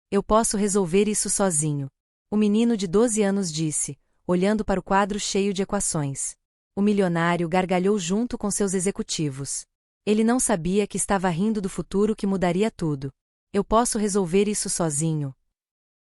Eu posso resolver isso sozinho. O menino de 12 anos disse, olhando para o quadro cheio de equações. O milionário gargalhou junto com seus executivos. Ele não sabia que estava rindo do futuro que mudaria tudo. Eu posso resolver isso sozinho.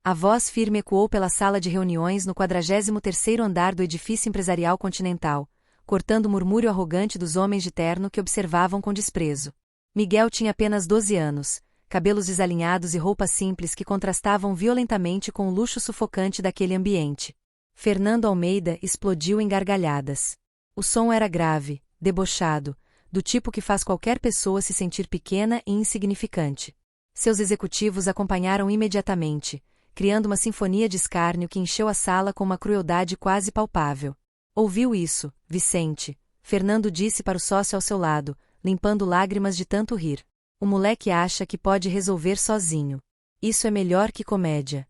A voz firme ecoou pela sala de reuniões no 43º andar do edifício empresarial continental, cortando o murmúrio arrogante dos homens de terno que observavam com desprezo. Miguel tinha apenas 12 anos, cabelos desalinhados e roupas simples que contrastavam violentamente com o luxo sufocante daquele ambiente. Fernando Almeida explodiu em gargalhadas. O som era grave, debochado, do tipo que faz qualquer pessoa se sentir pequena e insignificante. Seus executivos acompanharam imediatamente, criando uma sinfonia de escárnio que encheu a sala com uma crueldade quase palpável. Ouviu isso, Vicente? Fernando disse para o sócio ao seu lado, limpando lágrimas de tanto rir. O moleque acha que pode resolver sozinho. Isso é melhor que comédia.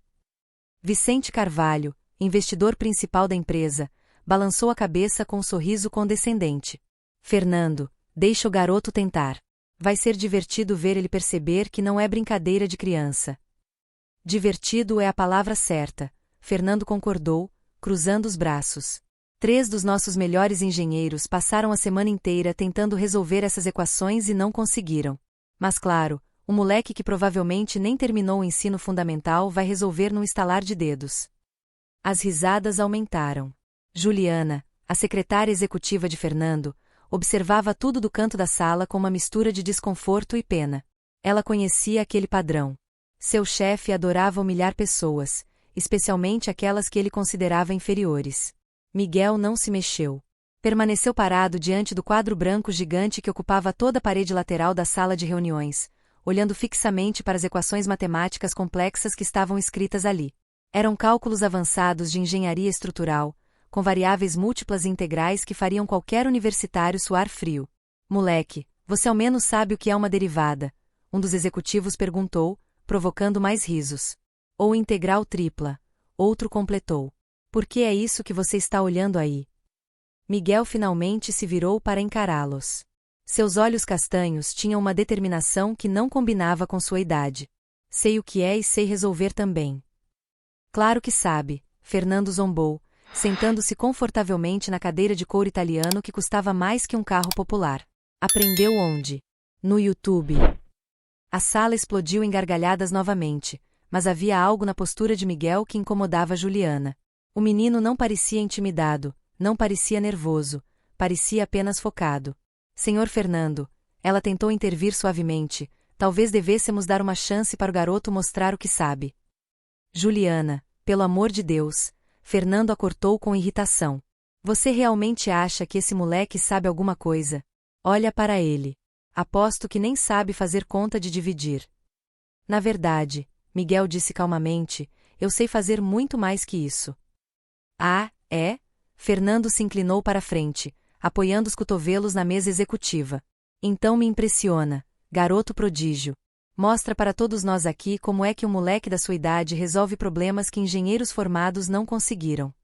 Vicente Carvalho, investidor principal da empresa, balançou a cabeça com um sorriso condescendente. Fernando, deixa o garoto tentar. Vai ser divertido ver ele perceber que não é brincadeira de criança. Divertido é a palavra certa, Fernando concordou, cruzando os braços. 3 dos nossos melhores engenheiros passaram a semana inteira tentando resolver essas equações e não conseguiram. Mas claro, o moleque que provavelmente nem terminou o ensino fundamental vai resolver num estalar de dedos. As risadas aumentaram. Juliana, a secretária executiva de Fernando, observava tudo do canto da sala com uma mistura de desconforto e pena. Ela conhecia aquele padrão. Seu chefe adorava humilhar pessoas, especialmente aquelas que ele considerava inferiores. Miguel não se mexeu. Permaneceu parado diante do quadro branco gigante que ocupava toda a parede lateral da sala de reuniões, olhando fixamente para as equações matemáticas complexas que estavam escritas ali. Eram cálculos avançados de engenharia estrutural, com variáveis múltiplas e integrais que fariam qualquer universitário suar frio. Moleque, você ao menos sabe o que é uma derivada? Um dos executivos perguntou, provocando mais risos. Ou integral tripla. Outro completou. Por que é isso que você está olhando aí? Miguel finalmente se virou para encará-los. Seus olhos castanhos tinham uma determinação que não combinava com sua idade. Sei o que é e sei resolver também. Claro que sabe, Fernando zombou, sentando-se confortavelmente na cadeira de couro italiano que custava mais que um carro popular. Aprendeu onde? No YouTube. A sala explodiu em gargalhadas novamente, mas havia algo na postura de Miguel que incomodava Juliana. O menino não parecia intimidado, não parecia nervoso, parecia apenas focado. Senhor Fernando, ela tentou intervir suavemente, talvez devêssemos dar uma chance para o garoto mostrar o que sabe. Juliana, pelo amor de Deus, Fernando a cortou com irritação. Você realmente acha que esse moleque sabe alguma coisa? Olha para ele. Aposto que nem sabe fazer conta de dividir. Na verdade, Miguel disse calmamente, eu sei fazer muito mais que isso. Ah, é? Fernando se inclinou para a frente, apoiando os cotovelos na mesa executiva. Então me impressiona, garoto prodígio. Mostra para todos nós aqui como é que um moleque da sua idade resolve problemas que engenheiros formados não conseguiram.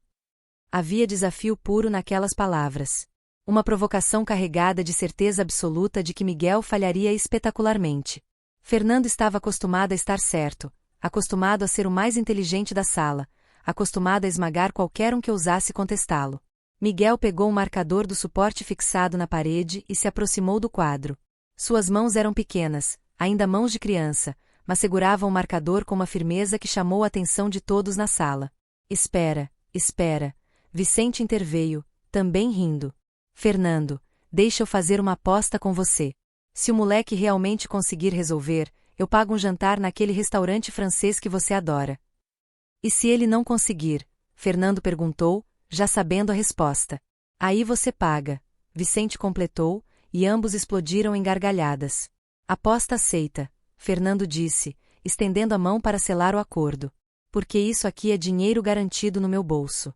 Havia desafio puro naquelas palavras. Uma provocação carregada de certeza absoluta de que Miguel falharia espetacularmente. Fernando estava acostumado a estar certo, acostumado a ser o mais inteligente da sala, acostumado a esmagar qualquer um que ousasse contestá-lo. Miguel pegou um marcador do suporte fixado na parede e se aproximou do quadro. Suas mãos eram pequenas, ainda mãos de criança, mas seguravam o marcador com uma firmeza que chamou a atenção de todos na sala. Espera, espera. Vicente interveio, também rindo. Fernando, deixa eu fazer uma aposta com você. Se o moleque realmente conseguir resolver, eu pago um jantar naquele restaurante francês que você adora. E se ele não conseguir? Fernando perguntou, já sabendo a resposta. Aí você paga, Vicente completou, e ambos explodiram em gargalhadas. Aposta aceita, Fernando disse, estendendo a mão para selar o acordo. Porque isso aqui é dinheiro garantido no meu bolso.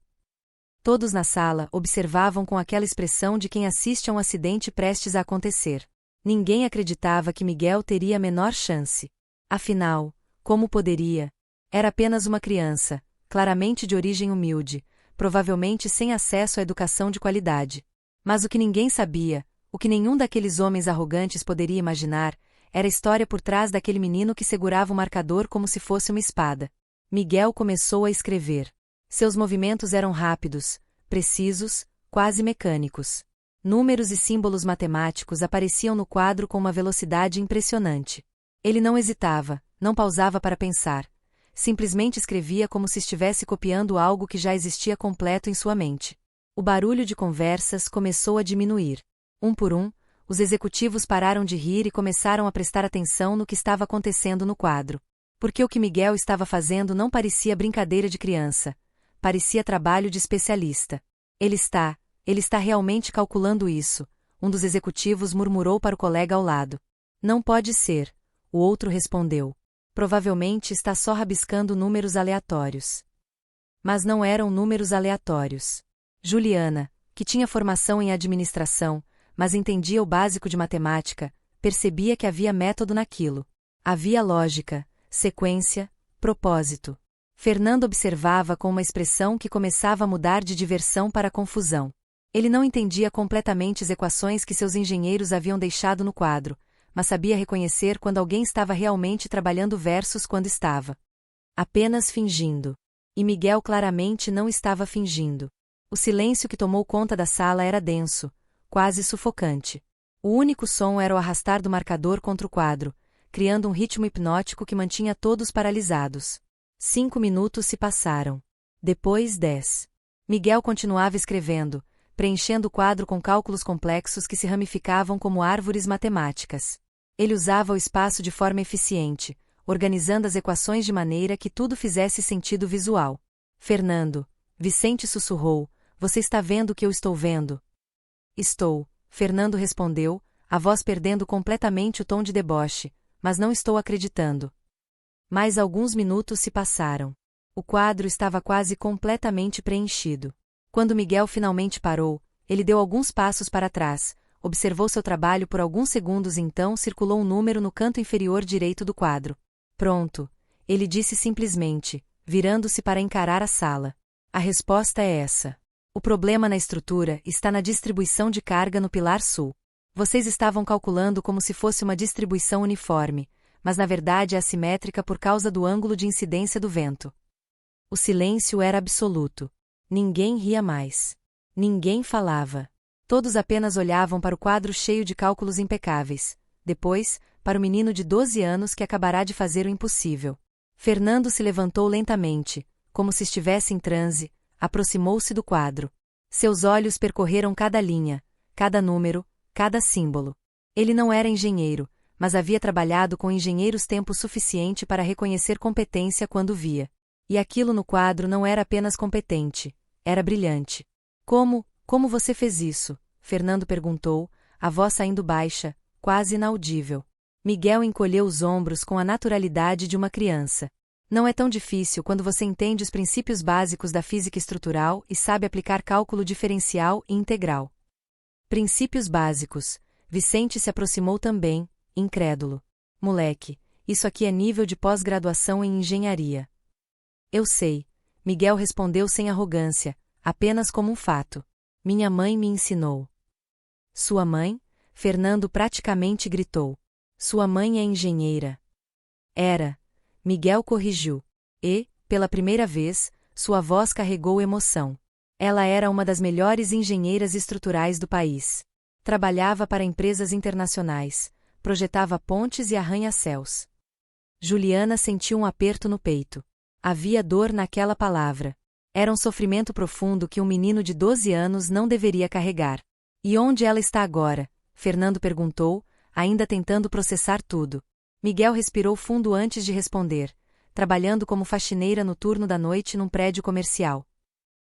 Todos na sala observavam com aquela expressão de quem assiste a um acidente prestes a acontecer. Ninguém acreditava que Miguel teria a menor chance. Afinal, como poderia? Era apenas uma criança, claramente de origem humilde, provavelmente sem acesso à educação de qualidade. Mas o que ninguém sabia, o que nenhum daqueles homens arrogantes poderia imaginar, era a história por trás daquele menino que segurava o marcador como se fosse uma espada. Miguel começou a escrever. Seus movimentos eram rápidos, precisos, quase mecânicos. Números e símbolos matemáticos apareciam no quadro com uma velocidade impressionante. Ele não hesitava, não pausava para pensar. Simplesmente escrevia como se estivesse copiando algo que já existia completo em sua mente. O barulho de conversas começou a diminuir. Um por um, os executivos pararam de rir e começaram a prestar atenção no que estava acontecendo no quadro. Porque o que Miguel estava fazendo não parecia brincadeira de criança. Parecia trabalho de especialista. Ele está realmente calculando isso, um dos executivos murmurou para o colega ao lado. Não pode ser, o outro respondeu. Provavelmente está só rabiscando números aleatórios. Mas não eram números aleatórios. Juliana, que tinha formação em administração, mas entendia o básico de matemática, percebia que havia método naquilo. Havia lógica, sequência, propósito. Fernando observava com uma expressão que começava a mudar de diversão para confusão. Ele não entendia completamente as equações que seus engenheiros haviam deixado no quadro, mas sabia reconhecer quando alguém estava realmente trabalhando versus quando estava apenas fingindo. E Miguel claramente não estava fingindo. O silêncio que tomou conta da sala era denso, quase sufocante. O único som era o arrastar do marcador contra o quadro, criando um ritmo hipnótico que mantinha todos paralisados. 5 minutos se passaram. Depois 10. Miguel continuava escrevendo, preenchendo o quadro com cálculos complexos que se ramificavam como árvores matemáticas. Ele usava o espaço de forma eficiente, organizando as equações de maneira que tudo fizesse sentido visual. Fernando, Vicente sussurrou, você está vendo o que eu estou vendo? Estou, Fernando respondeu, a voz perdendo completamente o tom de deboche, mas não estou acreditando. Mais alguns minutos se passaram. O quadro estava quase completamente preenchido. Quando Miguel finalmente parou, ele deu alguns passos para trás, observou seu trabalho por alguns segundos e então circulou um número no canto inferior direito do quadro. Pronto, ele disse simplesmente, virando-se para encarar a sala. A resposta é essa. O problema na estrutura está na distribuição de carga no pilar sul. Vocês estavam calculando como se fosse uma distribuição uniforme, mas na verdade é assimétrica por causa do ângulo de incidência do vento. O silêncio era absoluto. Ninguém ria mais. Ninguém falava. Todos apenas olhavam para o quadro cheio de cálculos impecáveis. Depois, para o menino de 12 anos que acabará de fazer o impossível. Fernando se levantou lentamente, como se estivesse em transe, aproximou-se do quadro. Seus olhos percorreram cada linha, cada número, cada símbolo. Ele não era engenheiro, mas havia trabalhado com engenheiros tempo suficiente para reconhecer competência quando via. E aquilo no quadro não era apenas competente, era brilhante. Como você fez isso? Fernando perguntou, a voz saindo baixa, quase inaudível. Miguel encolheu os ombros com a naturalidade de uma criança. Não é tão difícil quando você entende os princípios básicos da física estrutural e sabe aplicar cálculo diferencial e integral. Princípios básicos. Vicente se aproximou também, incrédulo. Moleque, isso aqui é nível de pós-graduação em engenharia. Eu sei, Miguel respondeu sem arrogância, apenas como um fato. Minha mãe me ensinou. Sua mãe? Fernando praticamente gritou. Sua mãe é engenheira. Era. Miguel corrigiu. E, pela primeira vez, sua voz carregou emoção. Ela era uma das melhores engenheiras estruturais do país. Trabalhava para empresas internacionais, projetava pontes e arranha-céus. Juliana sentiu um aperto no peito. Havia dor naquela palavra. Era um sofrimento profundo que um menino de 12 anos não deveria carregar. E onde ela está agora? Fernando perguntou, ainda tentando processar tudo. Miguel respirou fundo antes de responder, trabalhando como faxineira no turno da noite num prédio comercial.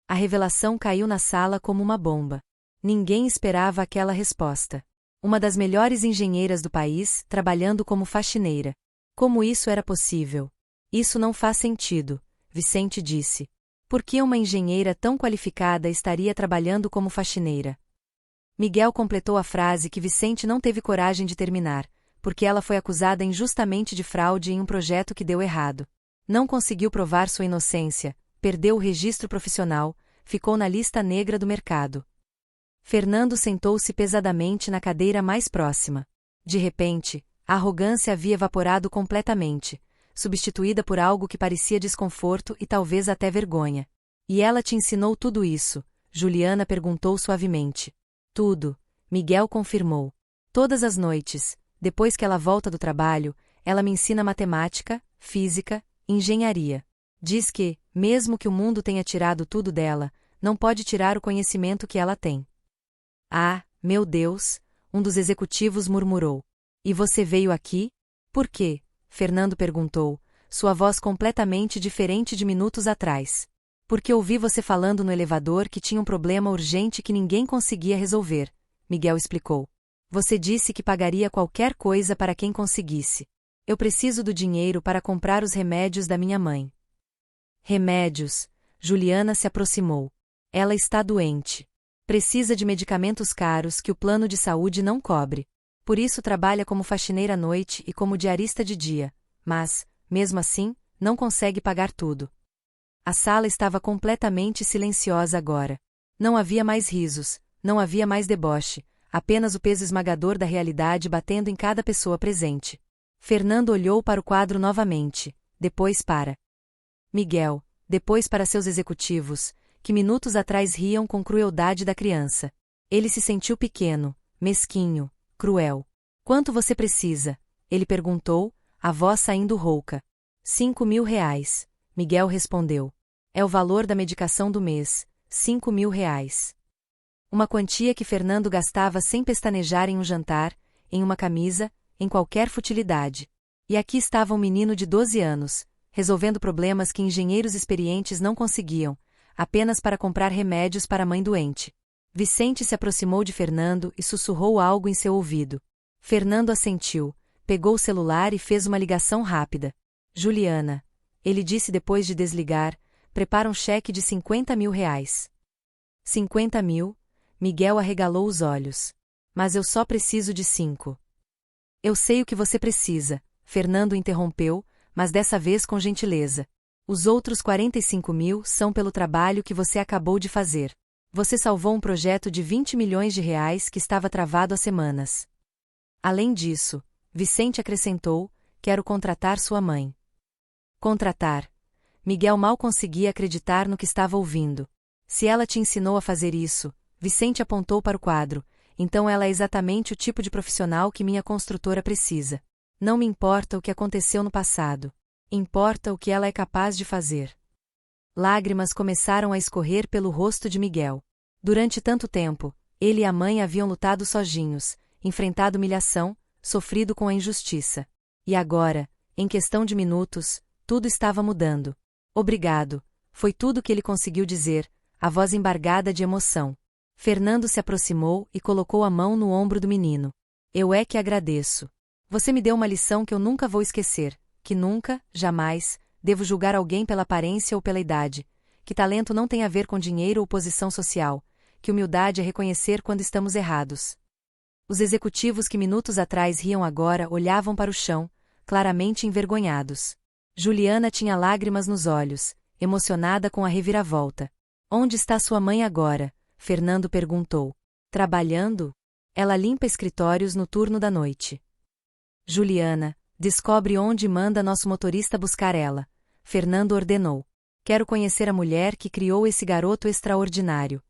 A revelação caiu na sala como uma bomba. Ninguém esperava aquela resposta. Uma das melhores engenheiras do país, trabalhando como faxineira. Como isso era possível? Isso não faz sentido, Vicente disse. Por que uma engenheira tão qualificada estaria trabalhando como faxineira? Miguel completou a frase que Vicente não teve coragem de terminar, porque ela foi acusada injustamente de fraude em um projeto que deu errado. Não conseguiu provar sua inocência, perdeu o registro profissional, ficou na lista negra do mercado. Fernando sentou-se pesadamente na cadeira mais próxima. De repente, A arrogância havia evaporado completamente, substituída por algo que parecia desconforto e talvez até vergonha. E ela te ensinou tudo isso? Juliana perguntou suavemente. Tudo, Miguel confirmou. Todas as noites, depois que ela volta do trabalho, ela me ensina matemática, física, engenharia. Diz que, mesmo que o mundo tenha tirado tudo dela, não pode tirar o conhecimento que ela tem. Ah, meu Deus, um dos executivos murmurou. E você veio aqui? Por quê? Fernando perguntou, sua voz completamente diferente de minutos atrás. Porque ouvi você falando no elevador que tinha um problema urgente que ninguém conseguia resolver, Miguel explicou. Você disse que pagaria qualquer coisa para quem conseguisse. Eu preciso do dinheiro para comprar os remédios da minha mãe. Remédios? Juliana se aproximou. Ela está doente. Precisa de medicamentos caros que o plano de saúde não cobre. Por isso trabalha como faxineira à noite e como diarista de dia, mas, mesmo assim, não consegue pagar tudo. A sala estava completamente silenciosa agora. Não havia mais risos, não havia mais deboche, apenas o peso esmagador da realidade batendo em cada pessoa presente. Fernando olhou para o quadro novamente, depois para Miguel, depois para seus executivos, que minutos atrás riam com crueldade da criança. Ele se sentiu pequeno, mesquinho, cruel. Quanto você precisa? Ele perguntou, a voz saindo rouca. 5.000 reais, Miguel respondeu. É o valor da medicação do mês, 5.000 reais. Uma quantia que Fernando gastava sem pestanejar em um jantar, em uma camisa, em qualquer futilidade. E aqui estava um menino de 12 anos, resolvendo problemas que engenheiros experientes não conseguiam, apenas para comprar remédios para a mãe doente. Vicente se aproximou de Fernando e sussurrou algo em seu ouvido. Fernando assentiu, pegou o celular e fez uma ligação rápida. Juliana, ele disse depois de desligar, prepara um cheque de 50.000 reais. 50.000? Miguel arregalou os olhos. Mas eu só preciso de 5. Eu sei o que você precisa, Fernando interrompeu, mas dessa vez com gentileza. Os outros 45.000 são pelo trabalho que você acabou de fazer. Você salvou um projeto de 20 milhões de reais que estava travado há semanas. Além disso, Vicente acrescentou, quero contratar sua mãe. Contratar. Miguel mal conseguia acreditar no que estava ouvindo. Se ela te ensinou a fazer isso, Vicente apontou para o quadro, então ela é exatamente o tipo de profissional que minha construtora precisa. Não me importa o que aconteceu no passado. Importa o que ela é capaz de fazer. Lágrimas começaram a escorrer pelo rosto de Miguel. Durante tanto tempo, ele e a mãe haviam lutado sozinhos, enfrentado humilhação, sofrido com a injustiça. E agora, em questão de minutos, tudo estava mudando. Obrigado, foi tudo que ele conseguiu dizer, a voz embargada de emoção. Fernando se aproximou e colocou a mão no ombro do menino. Eu é que agradeço. Você me deu uma lição que eu nunca vou esquecer, que nunca, jamais, devo julgar alguém pela aparência ou pela idade, que talento não tem a ver com dinheiro ou posição social, que humildade é reconhecer quando estamos errados. Os executivos que minutos atrás riam agora olhavam para o chão, claramente envergonhados. Juliana tinha lágrimas nos olhos, emocionada com a reviravolta. Onde está sua mãe agora? Fernando perguntou. Trabalhando? Ela limpa escritórios no turno da noite. Juliana, descobre onde manda nosso motorista buscar ela. Fernando ordenou. Quero conhecer a mulher que criou esse garoto extraordinário.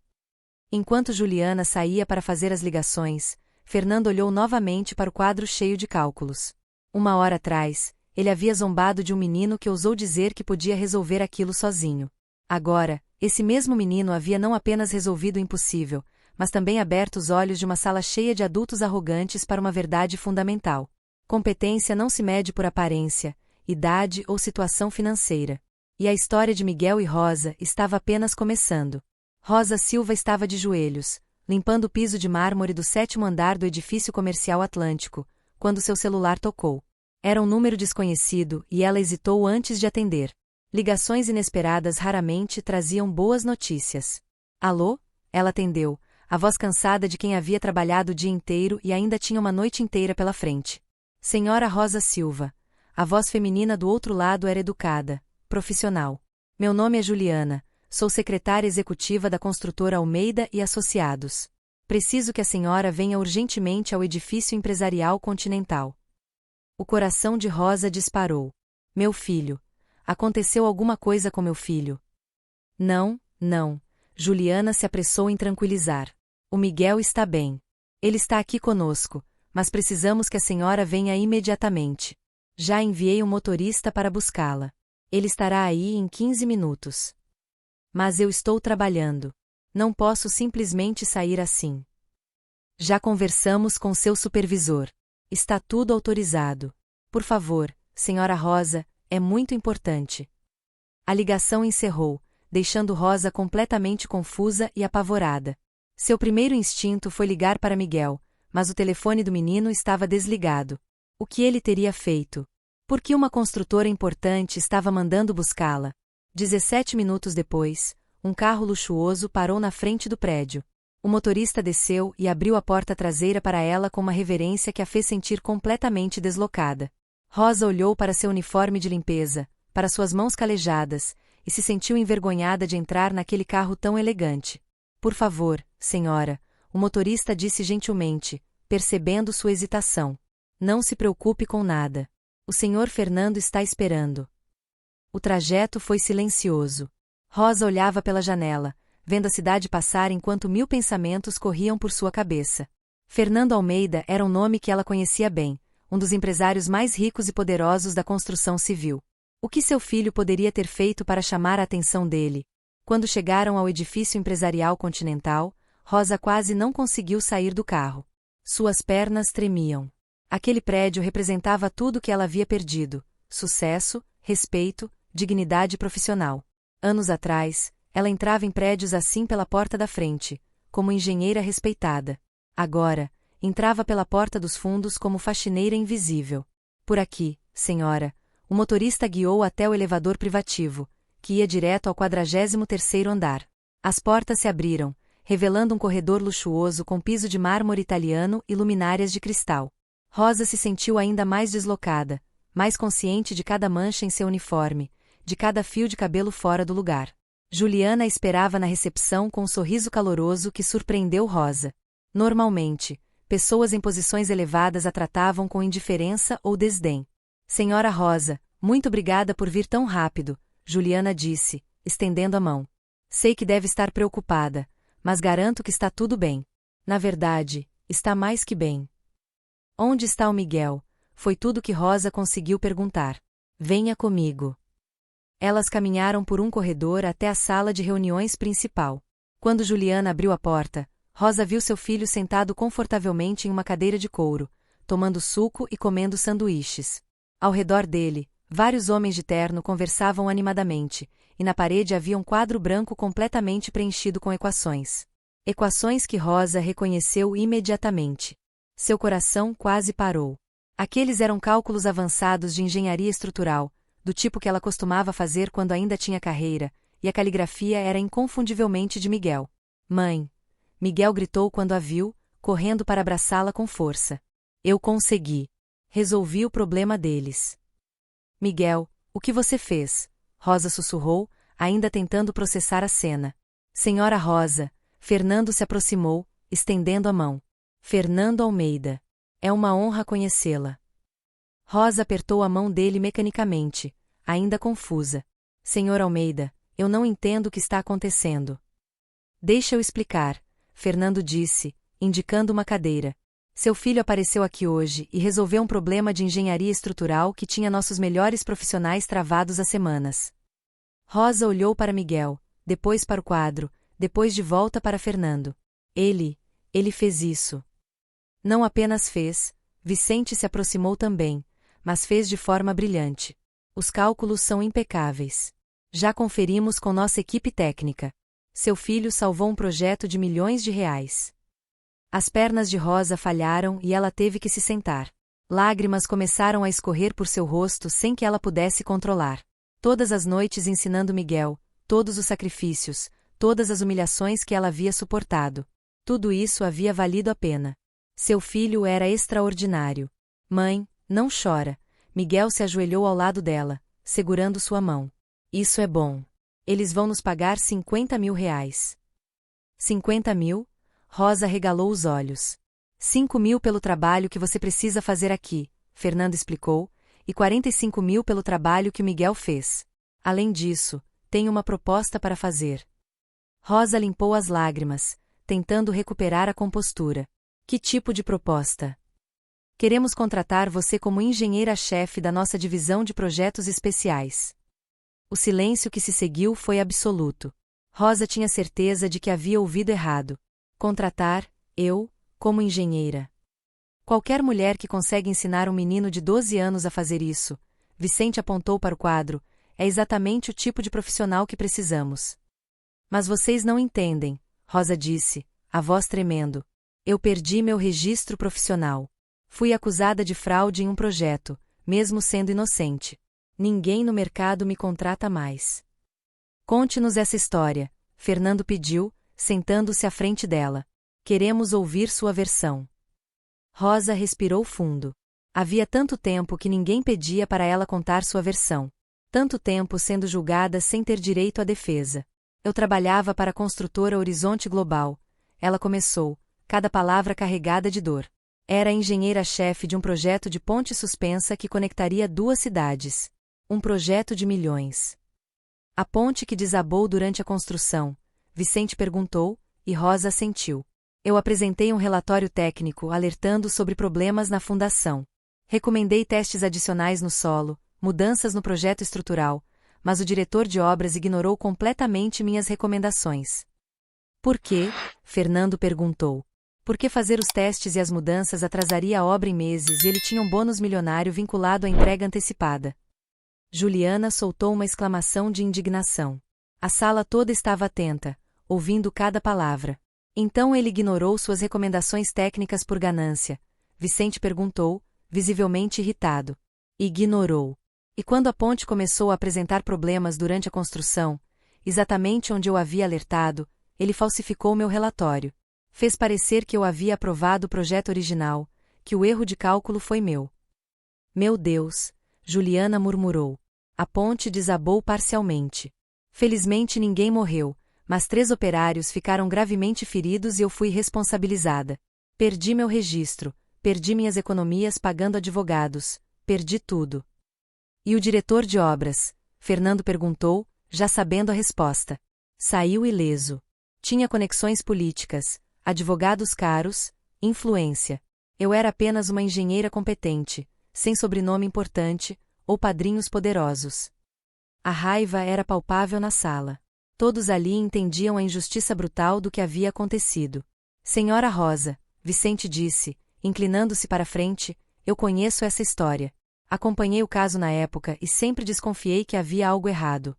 Enquanto Juliana saía para fazer as ligações, Fernando olhou novamente para o quadro cheio de cálculos. 1 hora atrás, ele havia zombado de um menino que ousou dizer que podia resolver aquilo sozinho. Agora, esse mesmo menino havia não apenas resolvido o impossível, mas também aberto os olhos de uma sala cheia de adultos arrogantes para uma verdade fundamental. Competência não se mede por aparência, idade ou situação financeira. E a história de Miguel e Rosa estava apenas começando. Rosa Silva estava de joelhos, limpando o piso de mármore do 7º andar do edifício comercial Atlântico, quando seu celular tocou. Era um número desconhecido e ela hesitou antes de atender. Ligações inesperadas raramente traziam boas notícias. Alô? Ela atendeu, a voz cansada de quem havia trabalhado o dia inteiro e ainda tinha uma noite inteira pela frente. Senhora Rosa Silva. A voz feminina do outro lado era educada, profissional. Meu nome é Juliana, sou secretária executiva da construtora Almeida e Associados. Preciso que a senhora venha urgentemente ao edifício empresarial Continental. O coração de Rosa disparou. Meu filho. Aconteceu alguma coisa com meu filho? Não, não. Juliana se apressou em tranquilizar. O Miguel está bem. Ele está aqui conosco, mas precisamos que a senhora venha imediatamente. Já enviei um motorista para buscá-la. Ele estará aí em 15 minutos. Mas eu estou trabalhando. Não posso simplesmente sair assim. Já conversamos com seu supervisor. Está tudo autorizado. Por favor, senhora Rosa, é muito importante. A ligação encerrou, deixando Rosa completamente confusa e apavorada. Seu primeiro instinto foi ligar para Miguel, mas o telefone do menino estava desligado. O que ele teria feito? Por que uma construtora importante estava mandando buscá-la? 17 minutos depois, um carro luxuoso parou na frente do prédio. O motorista desceu e abriu a porta traseira para ela com uma reverência que a fez sentir completamente deslocada. Rosa olhou para seu uniforme de limpeza, para suas mãos calejadas, e se sentiu envergonhada de entrar naquele carro tão elegante. Por favor, senhora, o motorista disse gentilmente, percebendo sua hesitação. Não se preocupe com nada. O senhor Fernando está esperando. O trajeto foi silencioso. Rosa olhava pela janela, vendo a cidade passar enquanto 1000 pensamentos corriam por sua cabeça. Fernando Almeida era um nome que ela conhecia bem, um dos empresários mais ricos e poderosos da construção civil. O que seu filho poderia ter feito para chamar a atenção dele? Quando chegaram ao edifício empresarial Continental, Rosa quase não conseguiu sair do carro. Suas pernas tremiam. Aquele prédio representava tudo o que ela havia perdido: sucesso, respeito, dignidade profissional. Anos atrás, ela entrava em prédios assim pela porta da frente, como engenheira respeitada. Agora, entrava pela porta dos fundos como faxineira invisível. Por aqui, senhora. O motorista guiou até o elevador privativo, que ia direto ao 43º andar. As portas se abriram, revelando um corredor luxuoso com piso de mármore italiano e luminárias de cristal. Rosa se sentiu ainda mais deslocada, mais consciente de cada mancha em seu uniforme, de cada fio de cabelo fora do lugar. Juliana esperava na recepção com um sorriso caloroso que surpreendeu Rosa. Normalmente, pessoas em posições elevadas a tratavam com indiferença ou desdém. Senhora Rosa, muito obrigada por vir tão rápido, Juliana disse, estendendo a mão. Sei que deve estar preocupada, mas garanto que está tudo bem. Na verdade, está mais que bem. Onde está o Miguel? Foi tudo que Rosa conseguiu perguntar. Venha comigo. Elas caminharam por um corredor até a sala de reuniões principal. Quando Juliana abriu a porta, Rosa viu seu filho sentado confortavelmente em uma cadeira de couro, tomando suco e comendo sanduíches. Ao redor dele, vários homens de terno conversavam animadamente, e na parede havia um quadro branco completamente preenchido com equações. Equações que Rosa reconheceu imediatamente. Seu coração quase parou. Aqueles eram cálculos avançados de engenharia estrutural, do tipo que ela costumava fazer quando ainda tinha carreira, e a caligrafia era inconfundivelmente de Miguel. Mãe! Miguel gritou quando a viu, correndo para abraçá-la com força. Eu consegui. Resolvi o problema deles. Miguel, o que você fez? Rosa sussurrou, ainda tentando processar a cena. Senhora Rosa, Fernando se aproximou, estendendo a mão. Fernando Almeida. É uma honra conhecê-la. Rosa apertou a mão dele mecanicamente, ainda confusa. Senhor Almeida, eu não entendo o que está acontecendo. Deixa eu explicar, Fernando disse, indicando uma cadeira. Seu filho apareceu aqui hoje e resolveu um problema de engenharia estrutural que tinha nossos melhores profissionais travados há semanas. Rosa olhou para Miguel, depois para o quadro, depois de volta para Fernando. Ele fez isso. Não apenas fez, Vicente se aproximou também, mas fez de forma brilhante. Os cálculos são impecáveis. Já conferimos com nossa equipe técnica. Seu filho salvou um projeto de milhões de reais. As pernas de Rosa falharam e ela teve que se sentar. Lágrimas começaram a escorrer por seu rosto sem que ela pudesse controlar. Todas as noites ensinando Miguel, todos os sacrifícios, todas as humilhações que ela havia suportado. Tudo isso havia valido a pena. Seu filho era extraordinário. Mãe, não chora. Miguel se ajoelhou ao lado dela, segurando sua mão. Isso é bom. Eles vão nos pagar 50 mil reais. 50 mil? Rosa regalou os olhos. 5 mil pelo trabalho que você precisa fazer aqui, Fernando explicou, e 45 mil pelo trabalho que o Miguel fez. Além disso, tenho uma proposta para fazer. Rosa limpou as lágrimas, tentando recuperar a compostura. Que tipo de proposta? Queremos contratar você como engenheira-chefe da nossa divisão de projetos especiais. O silêncio que se seguiu foi absoluto. Rosa tinha certeza de que havia ouvido errado. Contratar, eu, como engenheira. Qualquer mulher que consegue ensinar um menino de 12 anos a fazer isso, Vicente apontou para o quadro, é exatamente o tipo de profissional que precisamos. Mas vocês não entendem, Rosa disse, a voz tremendo. Eu perdi meu registro profissional. Fui acusada de fraude em um projeto, mesmo sendo inocente. Ninguém no mercado me contrata mais. Conte-nos essa história, Fernando pediu, sentando-se à frente dela. Queremos ouvir sua versão. Rosa respirou fundo. Havia tanto tempo que ninguém pedia para ela contar sua versão. Tanto tempo sendo julgada sem ter direito à defesa. Eu trabalhava para a construtora Horizonte Global. Ela começou, cada palavra carregada de dor. Era a engenheira-chefe de um projeto de ponte suspensa que conectaria duas cidades. Um projeto de milhões. A ponte que desabou durante a construção, Vicente perguntou, e Rosa assentiu. Eu apresentei um relatório técnico alertando sobre problemas na fundação. Recomendei testes adicionais no solo, mudanças no projeto estrutural, mas o diretor de obras ignorou completamente minhas recomendações. Por quê? Fernando perguntou. Porque fazer os testes e as mudanças atrasaria a obra em meses e ele tinha um bônus milionário vinculado à entrega antecipada. Juliana soltou uma exclamação de indignação. A sala toda estava atenta, ouvindo cada palavra. Então ele ignorou suas recomendações técnicas por ganância. Vicente perguntou, visivelmente irritado. Ignorou. E quando a ponte começou a apresentar problemas durante a construção, exatamente onde eu havia alertado, ele falsificou meu relatório. Fez parecer que eu havia aprovado o projeto original, que o erro de cálculo foi meu. Meu Deus, Juliana murmurou. A ponte desabou parcialmente. Felizmente ninguém morreu, mas 3 operários ficaram gravemente feridos e eu fui responsabilizada. Perdi meu registro, perdi minhas economias pagando advogados, perdi tudo. E o diretor de obras? Fernando perguntou, já sabendo a resposta. Saiu ileso. Tinha conexões políticas, advogados caros, influência. Eu era apenas uma engenheira competente, sem sobrenome importante, ou padrinhos poderosos. A raiva era palpável na sala. Todos ali entendiam a injustiça brutal do que havia acontecido. Senhora Rosa, Vicente disse, inclinando-se para a frente, eu conheço essa história. Acompanhei o caso na época e sempre desconfiei que havia algo errado.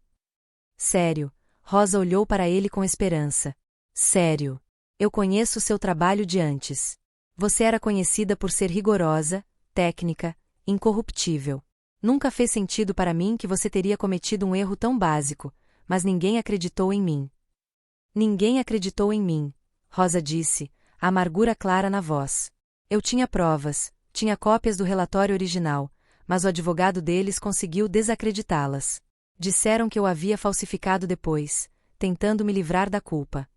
Sério, Rosa olhou para ele com esperança. Sério. Eu conheço o seu trabalho de antes. Você era conhecida por ser rigorosa, técnica, incorruptível. Nunca fez sentido para mim que você teria cometido um erro tão básico, mas ninguém acreditou em mim. Ninguém acreditou em mim, Rosa disse, a amargura clara na voz. Eu tinha provas, tinha cópias do relatório original, mas o advogado deles conseguiu desacreditá-las. Disseram que eu havia falsificado depois, tentando me livrar da culpa.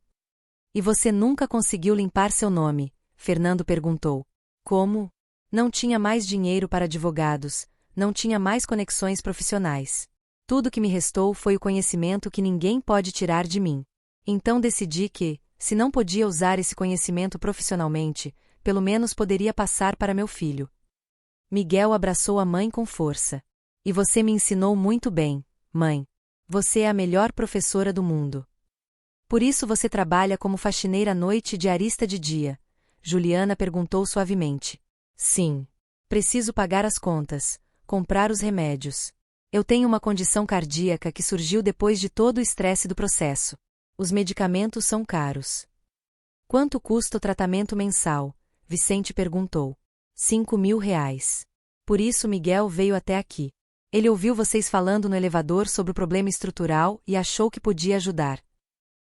E você nunca conseguiu limpar seu nome? Fernando perguntou. Como? Não tinha mais dinheiro para advogados, não tinha mais conexões profissionais. Tudo que me restou foi o conhecimento que ninguém pode tirar de mim. Então decidi que, se não podia usar esse conhecimento profissionalmente, pelo menos poderia passar para meu filho. Miguel abraçou a mãe com força. E você me ensinou muito bem, mãe. Você é a melhor professora do mundo. Por isso você trabalha como faxineira à noite e diarista de dia? Juliana perguntou suavemente. Sim. Preciso pagar as contas, comprar os remédios. Eu tenho uma condição cardíaca que surgiu depois de todo o estresse do processo. Os medicamentos são caros. Quanto custa o tratamento mensal? Vicente perguntou. 5.000 reais. Por isso Miguel veio até aqui. Ele ouviu vocês falando no elevador sobre o problema estrutural e achou que podia ajudar.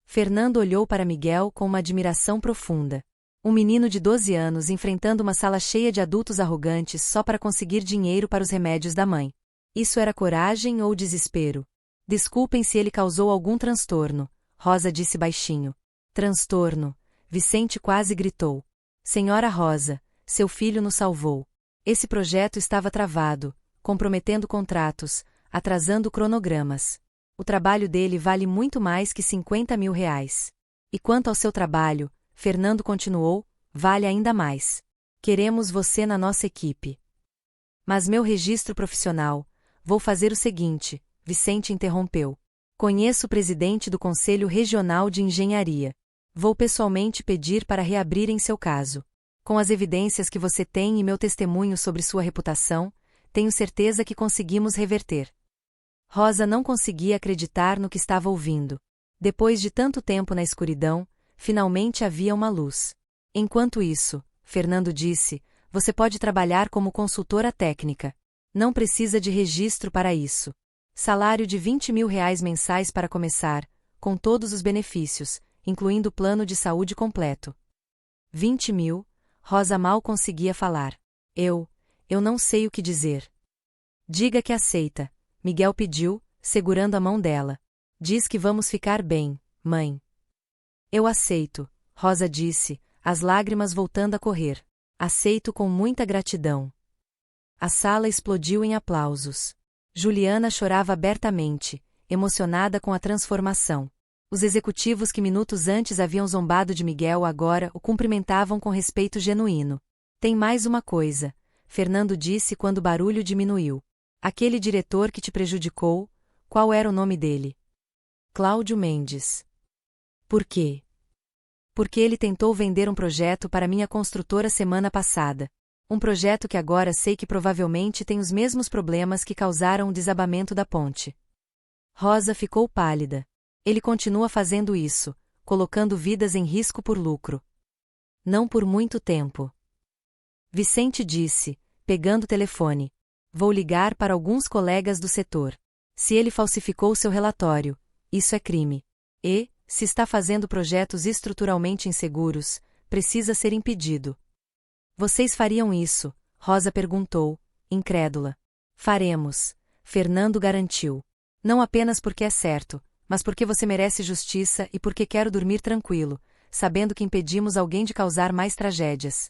Fernando olhou para Miguel com uma admiração profunda. Um menino de 12 anos enfrentando uma sala cheia de adultos arrogantes só para conseguir dinheiro para os remédios da mãe. Isso era coragem ou desespero? Desculpem se ele causou algum transtorno, Rosa disse baixinho. Transtorno, Vicente quase gritou. Senhora Rosa, seu filho nos salvou. Esse projeto estava travado, comprometendo contratos, atrasando cronogramas. O trabalho dele vale muito mais que R$ 50.000. E quanto ao seu trabalho, Fernando continuou, vale ainda mais. Queremos você na nossa equipe. Mas meu registro profissional, vou fazer o seguinte, Vicente interrompeu. Conheço o presidente do Conselho Regional de Engenharia. Vou pessoalmente pedir para reabrirem seu caso. Com as evidências que você tem e meu testemunho sobre sua reputação, tenho certeza que conseguimos reverter. Rosa não conseguia acreditar no que estava ouvindo. Depois de tanto tempo na escuridão, finalmente havia uma luz. Enquanto isso, Fernando disse, você pode trabalhar como consultora técnica. Não precisa de registro para isso. Salário de R$ 20.000 mensais para começar, com todos os benefícios, incluindo plano de saúde completo. 20 mil, Rosa mal conseguia falar. Eu não sei o que dizer. Diga que aceita, Miguel pediu, segurando a mão dela. Diz que vamos ficar bem, mãe. Eu aceito, Rosa disse, as lágrimas voltando a correr. Aceito com muita gratidão. A sala explodiu em aplausos. Juliana chorava abertamente, emocionada com a transformação. Os executivos que minutos antes haviam zombado de Miguel agora o cumprimentavam com respeito genuíno. Tem mais uma coisa, Fernando disse quando o barulho diminuiu. Aquele diretor que te prejudicou, qual era o nome dele? Cláudio Mendes. Por quê? Porque ele tentou vender um projeto para minha construtora semana passada. Um projeto que agora sei que provavelmente tem os mesmos problemas que causaram o desabamento da ponte. Rosa ficou pálida. Ele continua fazendo isso, colocando vidas em risco por lucro. Não por muito tempo. Vicente disse, pegando o telefone. Vou ligar para alguns colegas do setor. Se ele falsificou seu relatório, isso é crime. E, se está fazendo projetos estruturalmente inseguros, precisa ser impedido. Vocês fariam isso? Rosa perguntou, incrédula. Faremos, Fernando garantiu. Não apenas porque é certo, mas porque você merece justiça e porque quero dormir tranquilo, sabendo que impedimos alguém de causar mais tragédias.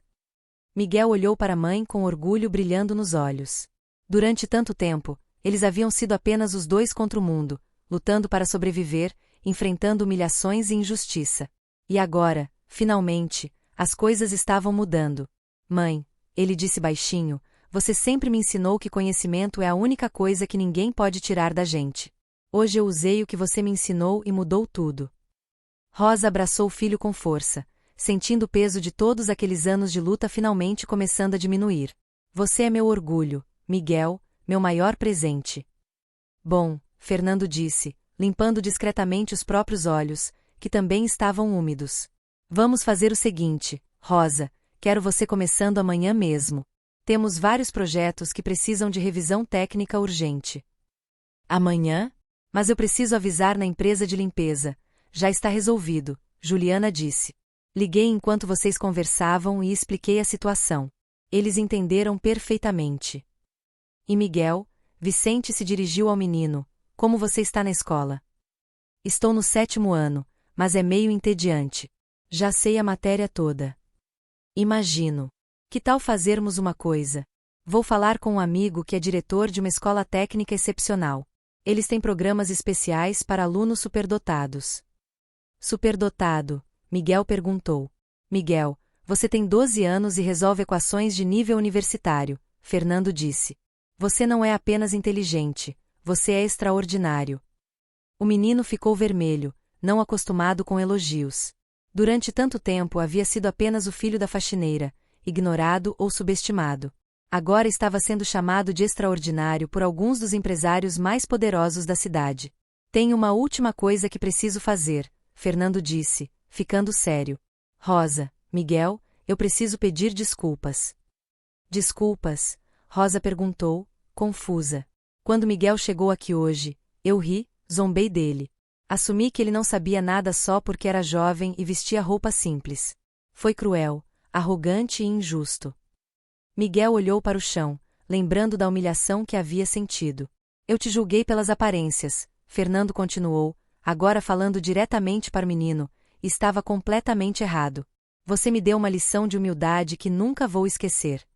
Miguel olhou para a mãe com orgulho brilhando nos olhos. Durante tanto tempo, eles haviam sido apenas os dois contra o mundo, lutando para sobreviver, enfrentando humilhações e injustiça. E agora, finalmente, as coisas estavam mudando. Mãe, ele disse baixinho, você sempre me ensinou que conhecimento é a única coisa que ninguém pode tirar da gente. Hoje eu usei o que você me ensinou e mudou tudo. Rosa abraçou o filho com força, sentindo o peso de todos aqueles anos de luta finalmente começando a diminuir. Você é meu orgulho, Miguel, meu maior presente. Bom, Fernando disse, limpando discretamente os próprios olhos, que também estavam úmidos. Vamos fazer o seguinte, Rosa, quero você começando amanhã mesmo. Temos vários projetos que precisam de revisão técnica urgente. Amanhã? Mas eu preciso avisar na empresa de limpeza. Já está resolvido, Juliana disse. Liguei enquanto vocês conversavam e expliquei a situação. Eles entenderam perfeitamente. E Miguel, Vicente se dirigiu ao menino. Como você está na escola? Estou no 7º ano, mas é meio entediante. Já sei a matéria toda. Imagino. Que tal fazermos uma coisa? Vou falar com um amigo que é diretor de uma escola técnica excepcional. Eles têm programas especiais para alunos superdotados. Superdotado? Miguel perguntou. Miguel, você tem 12 anos e resolve equações de nível universitário, Fernando disse. Você não é apenas inteligente, você é extraordinário. O menino ficou vermelho, não acostumado com elogios. Durante tanto tempo havia sido apenas o filho da faxineira, ignorado ou subestimado. Agora estava sendo chamado de extraordinário por alguns dos empresários mais poderosos da cidade. Tenho uma última coisa que preciso fazer, Fernando disse, ficando sério. Rosa, Miguel, eu preciso pedir desculpas. Desculpas? Rosa perguntou, confusa. Quando Miguel chegou aqui hoje, eu ri, zombei dele. Assumi que ele não sabia nada só porque era jovem e vestia roupa simples. Foi cruel, arrogante e injusto. Miguel olhou para o chão, lembrando da humilhação que havia sentido. Eu te julguei pelas aparências, Fernando continuou, agora falando diretamente para o menino, estava completamente errado. Você me deu uma lição de humildade que nunca vou esquecer.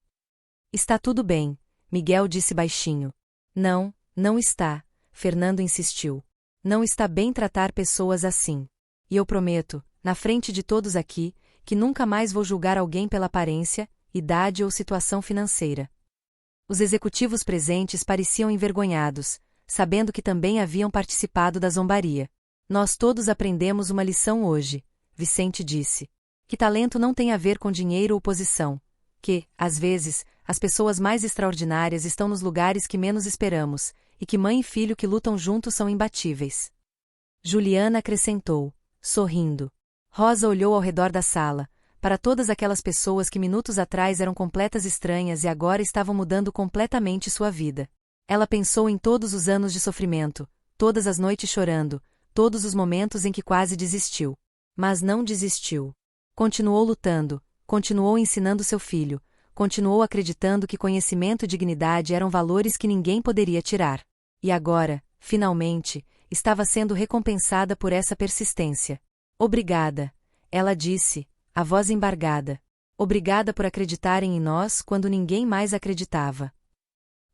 Está tudo bem, Miguel disse baixinho. Não, não está, Fernando insistiu. Não está bem tratar pessoas assim. E eu prometo, na frente de todos aqui, que nunca mais vou julgar alguém pela aparência, idade ou situação financeira. Os executivos presentes pareciam envergonhados, sabendo que também haviam participado da zombaria. Nós todos aprendemos uma lição hoje, Vicente disse. Que talento não tem a ver com dinheiro ou posição. Que, às vezes, as pessoas mais extraordinárias estão nos lugares que menos esperamos, e que mãe e filho que lutam juntos são imbatíveis. Juliana acrescentou, sorrindo. Rosa olhou ao redor da sala, para todas aquelas pessoas que minutos atrás eram completas estranhas e agora estavam mudando completamente sua vida. Ela pensou em todos os anos de sofrimento, todas as noites chorando, todos os momentos em que quase desistiu. Mas não desistiu. Continuou lutando, continuou ensinando seu filho, continuou acreditando que conhecimento e dignidade eram valores que ninguém poderia tirar. E agora, finalmente, estava sendo recompensada por essa persistência. Obrigada, ela disse, a voz embargada. Obrigada por acreditarem em nós quando ninguém mais acreditava.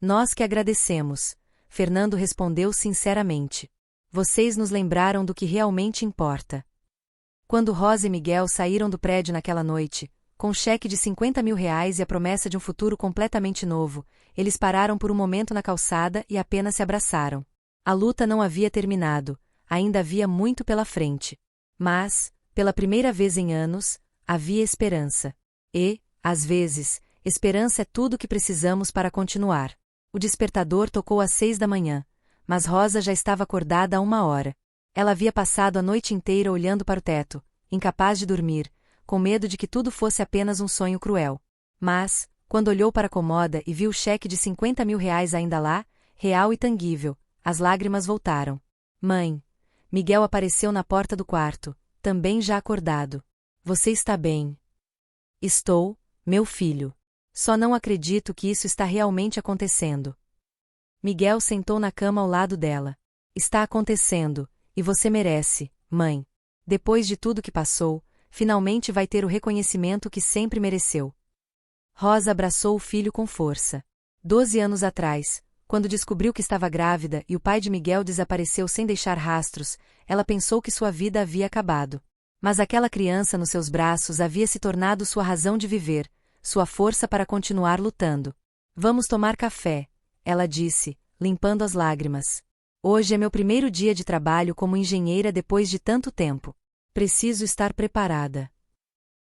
Nós que agradecemos, Fernando respondeu sinceramente. Vocês nos lembraram do que realmente importa. Quando Rosa e Miguel saíram do prédio naquela noite, com um cheque de R$ 50.000 e a promessa de um futuro completamente novo, eles pararam por um momento na calçada e apenas se abraçaram. A luta não havia terminado, ainda havia muito pela frente. Mas, pela primeira vez em anos, havia esperança. E, às vezes, esperança é tudo o que precisamos para continuar. O despertador tocou às 6 da manhã, mas Rosa já estava acordada há 1 hora. Ela havia passado a noite inteira olhando para o teto, incapaz de dormir, com medo de que tudo fosse apenas um sonho cruel. Mas, quando olhou para a cômoda e viu o cheque de R$ 50.000 ainda lá, real e tangível, as lágrimas voltaram. Mãe! Miguel apareceu na porta do quarto, também já acordado. Você está bem? Estou, meu filho. Só não acredito que isso está realmente acontecendo. Miguel sentou na cama ao lado dela. Está acontecendo, e você merece, mãe. Depois de tudo que passou, finalmente vai ter o reconhecimento que sempre mereceu. Rosa abraçou o filho com força. 12 anos atrás, quando descobriu que estava grávida e o pai de Miguel desapareceu sem deixar rastros, ela pensou que sua vida havia acabado. Mas aquela criança nos seus braços havia se tornado sua razão de viver, sua força para continuar lutando. Vamos tomar café, ela disse, limpando as lágrimas. Hoje é meu primeiro dia de trabalho como engenheira depois de tanto tempo. Preciso estar preparada.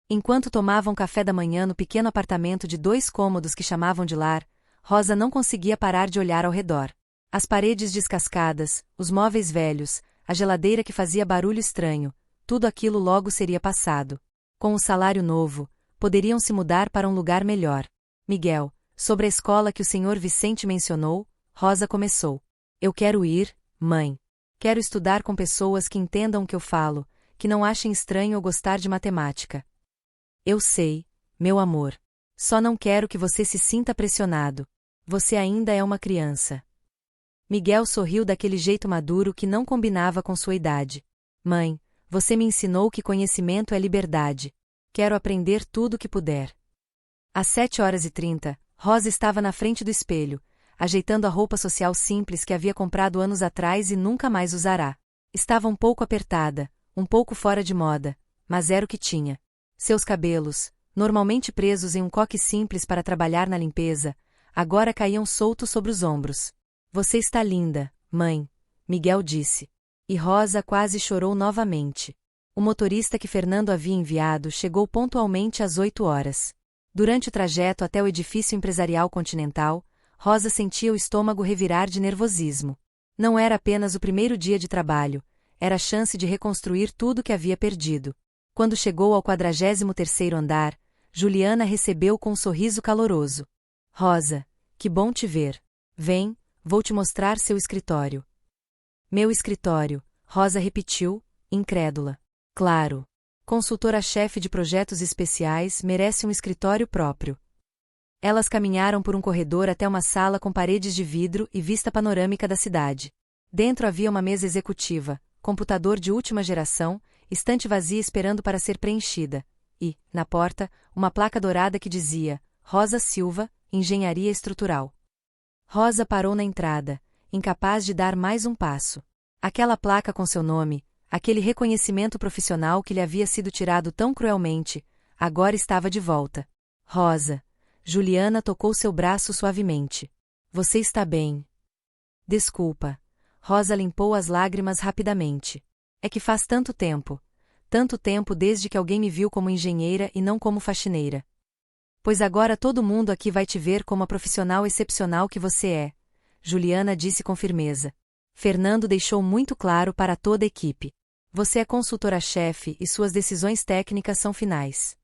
Enquanto tomavam café da manhã no pequeno apartamento de 2 cômodos que chamavam de lar, Rosa não conseguia parar de olhar ao redor. As paredes descascadas, os móveis velhos, a geladeira que fazia barulho estranho, tudo aquilo logo seria passado. Com um salário novo, poderiam se mudar para um lugar melhor. Miguel, sobre a escola que o Sr. Vicente mencionou, Rosa começou. Eu quero ir, mãe. Quero estudar com pessoas que entendam o que eu falo, que não achem estranho eu gostar de matemática. Eu sei, meu amor. Só não quero que você se sinta pressionado. Você ainda é uma criança. Miguel sorriu daquele jeito maduro que não combinava com sua idade. Mãe, você me ensinou que conhecimento é liberdade. Quero aprender tudo o que puder. Às 7h30, Rosa estava na frente do espelho, ajeitando a roupa social simples que havia comprado anos atrás e nunca mais usará. Estava um pouco apertada, um pouco fora de moda, mas era o que tinha. Seus cabelos, normalmente presos em um coque simples para trabalhar na limpeza, agora caíam soltos sobre os ombros. Você está linda, mãe, Miguel disse. E Rosa quase chorou novamente. O motorista que Fernando havia enviado chegou pontualmente às 8 horas. Durante o trajeto até o edifício empresarial Continental, Rosa sentia o estômago revirar de nervosismo. Não era apenas o primeiro dia de trabalho, era a chance de reconstruir tudo que havia perdido. Quando chegou ao 43º andar, Juliana recebeu com um sorriso caloroso. Rosa, que bom te ver. Vem, vou te mostrar seu escritório. Meu escritório, Rosa repetiu, incrédula. Claro. Consultora-chefe de projetos especiais merece um escritório próprio. Elas caminharam por um corredor até uma sala com paredes de vidro e vista panorâmica da cidade. Dentro havia uma mesa executiva, computador de última geração, estante vazia esperando para ser preenchida, e, na porta, uma placa dourada que dizia, Rosa Silva, Engenharia Estrutural. Rosa parou na entrada, incapaz de dar mais um passo. Aquela placa com seu nome, aquele reconhecimento profissional que lhe havia sido tirado tão cruelmente, agora estava de volta. Rosa. Juliana tocou seu braço suavemente. Você está bem? Desculpa. Rosa limpou as lágrimas rapidamente. É que faz tanto tempo desde que alguém me viu como engenheira e não como faxineira. Pois agora todo mundo aqui vai te ver como a profissional excepcional que você é, Juliana disse com firmeza. Fernando deixou muito claro para toda a equipe. Você é consultora-chefe e suas decisões técnicas são finais.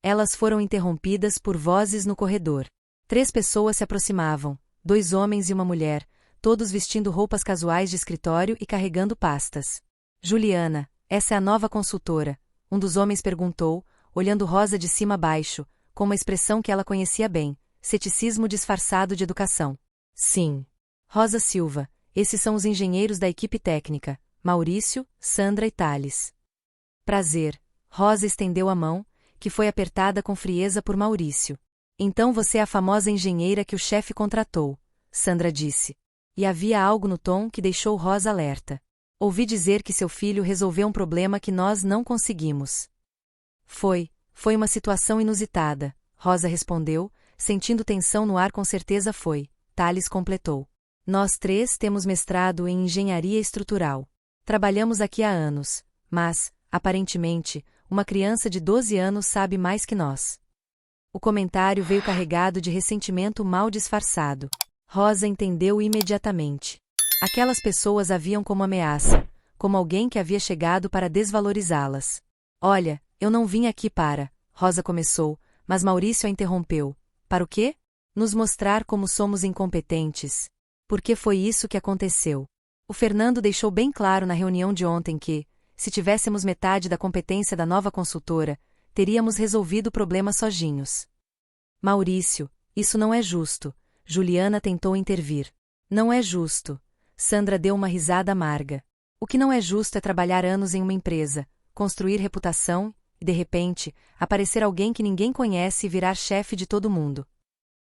Elas foram interrompidas por vozes no corredor. 3 pessoas se aproximavam, 2 homens e uma mulher, todos vestindo roupas casuais de escritório e carregando pastas. Juliana, essa é a nova consultora, um dos homens perguntou, olhando Rosa de cima a baixo, com uma expressão que ela conhecia bem, ceticismo disfarçado de educação. Sim. Rosa Silva, esses são os engenheiros da equipe técnica, Maurício, Sandra e Thales. Prazer. Rosa estendeu a mão, que foi apertada com frieza por Maurício. Então você é a famosa engenheira que o chefe contratou, Sandra disse. E havia algo no tom que deixou Rosa alerta. Ouvi dizer que seu filho resolveu um problema que nós não conseguimos. Foi uma situação inusitada, Rosa respondeu, sentindo tensão no ar. Com certeza foi, Thales completou. Nós 3 temos mestrado em engenharia estrutural. Trabalhamos aqui há anos, mas, aparentemente, uma criança de 12 anos sabe mais que nós. O comentário veio carregado de ressentimento mal disfarçado. Rosa entendeu imediatamente. Aquelas pessoas a viam como ameaça, como alguém que havia chegado para desvalorizá-las. Olha, eu não vim aqui para, Rosa começou, mas Maurício a interrompeu. Para o quê? Nos mostrar como somos incompetentes. Porque foi isso que aconteceu. O Fernando deixou bem claro na reunião de ontem que, se tivéssemos metade da competência da nova consultora, teríamos resolvido o problema sozinhos. Maurício, isso não é justo. Juliana tentou intervir. Não é justo. Sandra deu uma risada amarga. O que não é justo é trabalhar anos em uma empresa, construir reputação e, de repente, aparecer alguém que ninguém conhece e virar chefe de todo mundo.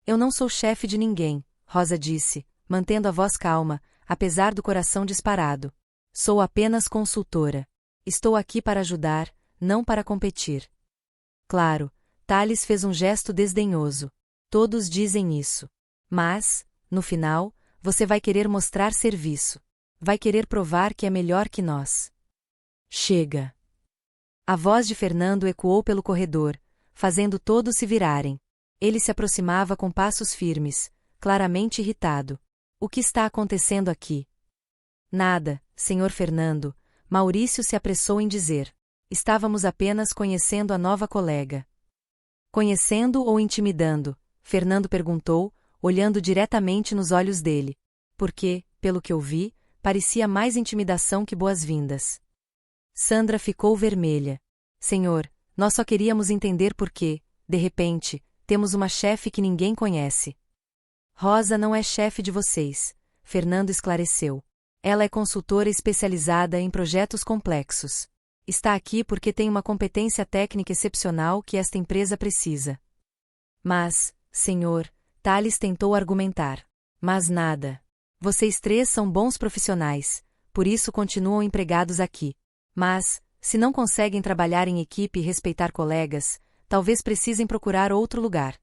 Eu não sou chefe de ninguém, Rosa disse, mantendo a voz calma, apesar do coração disparado. Sou apenas consultora. Estou aqui para ajudar, não para competir. Claro, Thales fez um gesto desdenhoso. Todos dizem isso. Mas, no final, você vai querer mostrar serviço. Vai querer provar que é melhor que nós. Chega. A voz de Fernando ecoou pelo corredor, fazendo todos se virarem. Ele se aproximava com passos firmes, claramente irritado. O que está acontecendo aqui? Nada, senhor Fernando, Maurício se apressou em dizer. Estávamos apenas conhecendo a nova colega. Conhecendo ou intimidando? Fernando perguntou, olhando diretamente nos olhos dele. Porque, pelo que eu vi, parecia mais intimidação que boas-vindas. Sandra ficou vermelha. Senhor, nós só queríamos entender por que, de repente, temos uma chefe que ninguém conhece. Rosa não é chefe de vocês, Fernando esclareceu. Ela é consultora especializada em projetos complexos. Está aqui porque tem uma competência técnica excepcional que esta empresa precisa. Mas, senhor, Thales tentou argumentar. Mas nada. Vocês 3 são bons profissionais, por isso continuam empregados aqui. Mas, se não conseguem trabalhar em equipe e respeitar colegas, talvez precisem procurar outro lugar.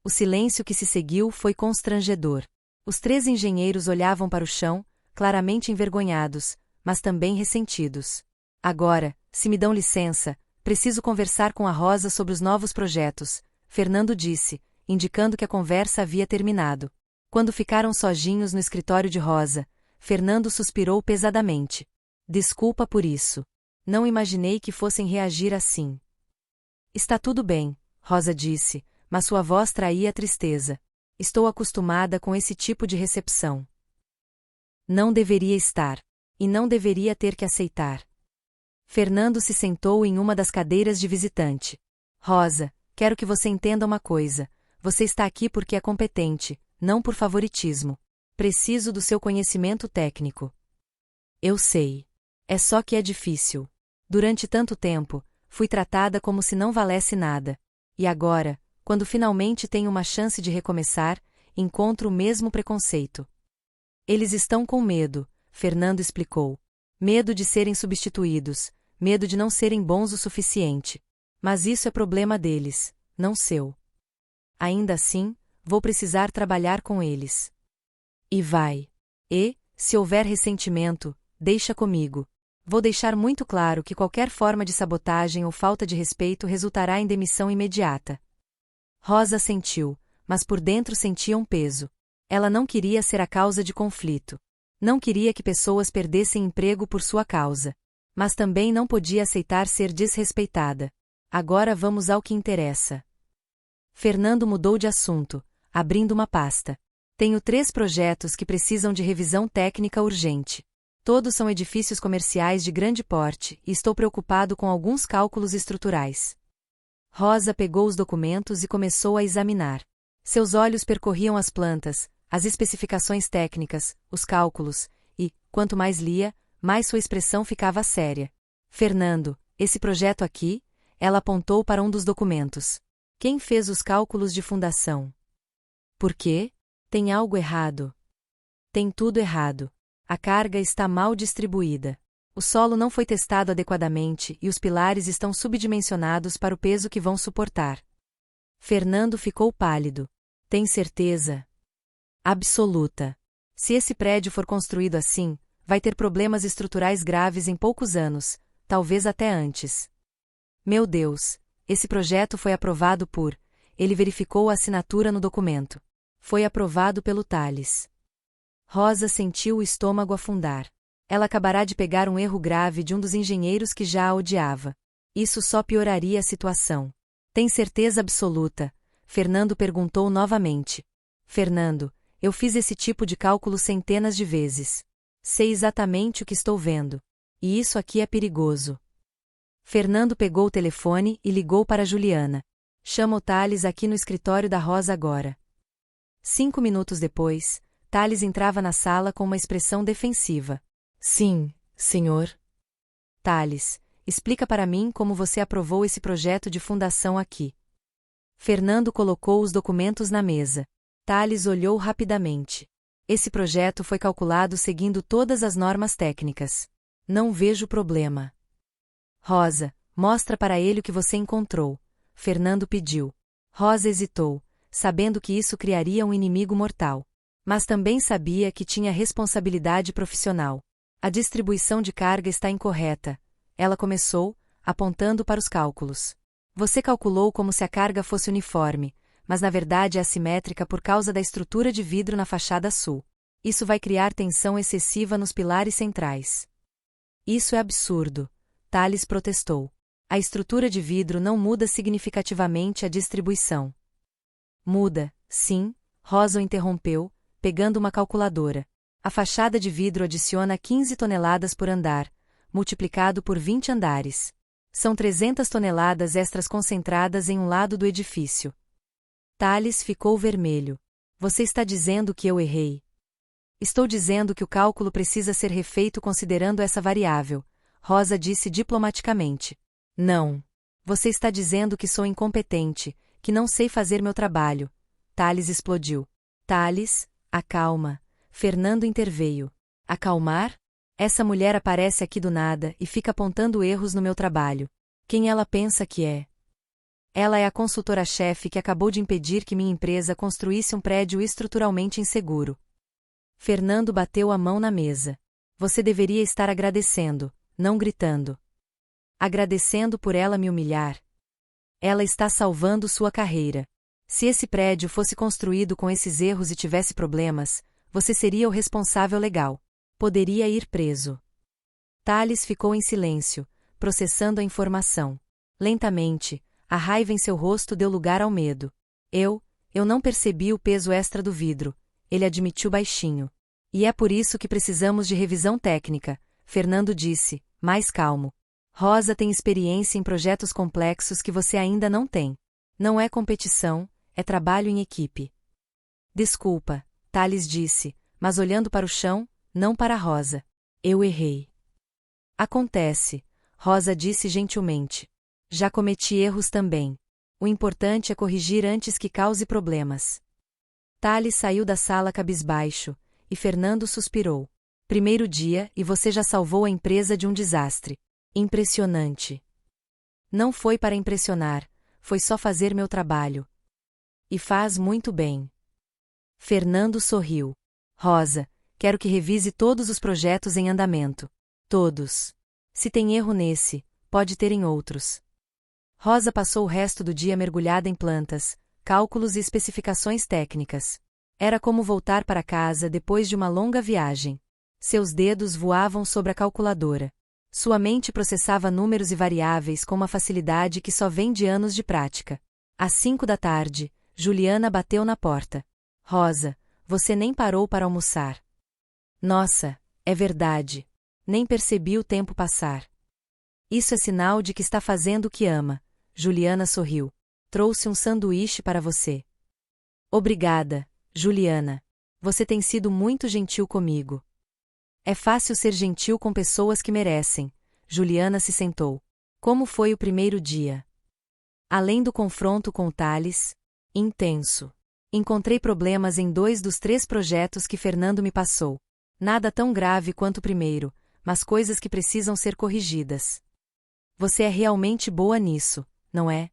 O silêncio que se seguiu foi constrangedor. Os 3 engenheiros olhavam para o chão, claramente envergonhados, mas também ressentidos. Agora, se me dão licença, preciso conversar com a Rosa sobre os novos projetos, Fernando disse, indicando que a conversa havia terminado. Quando ficaram sozinhos no escritório de Rosa, Fernando suspirou pesadamente. Desculpa por isso. Não imaginei que fossem reagir assim. Está tudo bem, Rosa disse, mas sua voz traía tristeza. Estou acostumada com esse tipo de recepção. Não deveria estar. E não deveria ter que aceitar. Fernando se sentou em uma das cadeiras de visitante. Rosa, quero que você entenda uma coisa. Você está aqui porque é competente, não por favoritismo. Preciso do seu conhecimento técnico. Eu sei. É só que é difícil. Durante tanto tempo, fui tratada como se não valesse nada. E agora, Quando finalmente tenho uma chance de recomeçar, encontro o mesmo preconceito. Eles estão com medo, Fernando explicou. Medo de serem substituídos, medo de não serem bons o suficiente. Mas isso é problema deles, não seu. Ainda assim, vou precisar trabalhar com eles. E vai. E, se houver ressentimento, deixa comigo. Vou deixar muito claro que qualquer forma de sabotagem ou falta de respeito resultará em demissão imediata. Rosa sentiu, mas por dentro sentia um peso. Ela não queria ser a causa de conflito. Não queria que pessoas perdessem emprego por sua causa. Mas também não podia aceitar ser desrespeitada. Agora vamos ao que interessa. Fernando mudou de assunto, abrindo uma pasta. Tenho 3 projetos que precisam de revisão técnica urgente. Todos são edifícios comerciais de grande porte e estou preocupado com alguns cálculos estruturais. Rosa pegou os documentos e começou a examinar. Seus olhos percorriam as plantas, as especificações técnicas, os cálculos, e, quanto mais lia, mais sua expressão ficava séria. Fernando, esse projeto aqui, ela apontou para um dos documentos. Quem fez os cálculos de fundação? Por quê? Tem algo errado. Tem tudo errado. A carga está mal distribuída. O solo não foi testado adequadamente e os pilares estão subdimensionados para o peso que vão suportar. Fernando ficou pálido. Tem certeza? Absoluta. Se esse prédio for construído assim, vai ter problemas estruturais graves em poucos anos, talvez até antes. Meu Deus, esse projeto foi aprovado por... Ele verificou a assinatura no documento. Foi aprovado pelo Thales. Rosa sentiu o estômago afundar. Ela acabará de pegar um erro grave de um dos engenheiros que já a odiava. Isso só pioraria a situação. Tem certeza absoluta? Fernando perguntou novamente. Fernando, eu fiz esse tipo de cálculo centenas de vezes. Sei exatamente o que estou vendo. E isso aqui é perigoso. Fernando pegou o telefone e ligou para Juliana. Chama o Thales aqui no escritório da Rosa agora. 5 minutos depois, Thales entrava na sala com uma expressão defensiva. Sim, senhor. Thales, explica para mim como você aprovou esse projeto de fundação aqui. Fernando colocou os documentos na mesa. Thales olhou rapidamente. Esse projeto foi calculado seguindo todas as normas técnicas. Não vejo problema. Rosa, mostra para ele o que você encontrou. Fernando pediu. Rosa hesitou, sabendo que isso criaria um inimigo mortal. Mas também sabia que tinha responsabilidade profissional. A distribuição de carga está incorreta. Ela começou, apontando para os cálculos. Você calculou como se a carga fosse uniforme, mas na verdade é assimétrica por causa da estrutura de vidro na fachada sul. Isso vai criar tensão excessiva nos pilares centrais. Isso é absurdo, Thales protestou. A estrutura de vidro não muda significativamente a distribuição. Muda, sim, Rosa o interrompeu, pegando uma calculadora. A fachada de vidro adiciona 15 toneladas por andar, multiplicado por 20 andares. São 300 toneladas extras concentradas em um lado do edifício. Thales ficou vermelho. Você está dizendo que eu errei? Estou dizendo que o cálculo precisa ser refeito considerando essa variável, Rosa disse diplomaticamente. Não. Você está dizendo que sou incompetente, que não sei fazer meu trabalho. Thales explodiu. Thales, acalma. Fernando interveio. Acalmar? Essa mulher aparece aqui do nada e fica apontando erros no meu trabalho. Quem ela pensa que é? Ela é a consultora-chefe que acabou de impedir que minha empresa construísse um prédio estruturalmente inseguro. Fernando bateu a mão na mesa. Você deveria estar agradecendo, não gritando. Agradecendo por ela me humilhar. Ela está salvando sua carreira. Se esse prédio fosse construído com esses erros e tivesse problemas, você seria o responsável legal. Poderia ir preso. Thales ficou em silêncio, processando a informação. Lentamente, a raiva em seu rosto deu lugar ao medo. Eu não percebi o peso extra do vidro, ele admitiu baixinho. E é por isso que precisamos de revisão técnica, Fernando disse, mais calmo. Rosa tem experiência em projetos complexos que você ainda não tem. Não é competição, é trabalho em equipe. Desculpa, Thales disse, mas olhando para o chão, não para Rosa. Eu errei. Acontece, Rosa disse gentilmente. Já cometi erros também. O importante é corrigir antes que cause problemas. Thales saiu da sala cabisbaixo, e Fernando suspirou. Primeiro dia e você já salvou a empresa de um desastre. Impressionante. Não foi para impressionar, foi só fazer meu trabalho. E faz muito bem. Fernando sorriu. Rosa, quero que revise todos os projetos em andamento. Todos. Se tem erro nesse, pode ter em outros. Rosa passou o resto do dia mergulhada em plantas, cálculos e especificações técnicas. Era como voltar para casa depois de uma longa viagem. Seus dedos voavam sobre a calculadora. Sua mente processava números e variáveis com uma facilidade que só vem de anos de prática. Às 5 da tarde, Juliana bateu na porta. Rosa, você nem parou para almoçar. Nossa, é verdade. Nem percebi o tempo passar. Isso é sinal de que está fazendo o que ama. Juliana sorriu. Trouxe um sanduíche para você. Obrigada, Juliana. Você tem sido muito gentil comigo. É fácil ser gentil com pessoas que merecem. Juliana se sentou. Como foi o primeiro dia? Além do confronto com Thales, intenso. Encontrei problemas em 2 dos 3 projetos que Fernando me passou. Nada tão grave quanto o primeiro, mas coisas que precisam ser corrigidas. Você é realmente boa nisso, não é?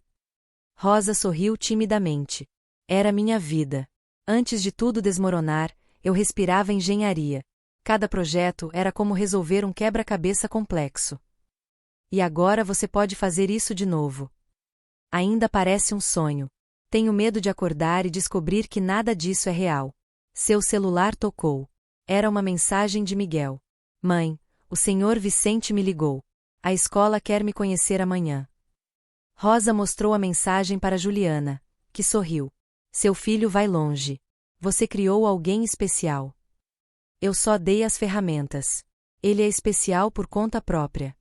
Rosa sorriu timidamente. Era minha vida. Antes de tudo desmoronar, eu respirava engenharia. Cada projeto era como resolver um quebra-cabeça complexo. E agora você pode fazer isso de novo. Ainda parece um sonho. Tenho medo de acordar e descobrir que nada disso é real. Seu celular tocou. Era uma mensagem de Miguel. Mãe, o senhor Vicente me ligou. A escola quer me conhecer amanhã. Rosa mostrou a mensagem para Juliana, que sorriu. Seu filho vai longe. Você criou alguém especial. Eu só dei as ferramentas. Ele é especial por conta própria.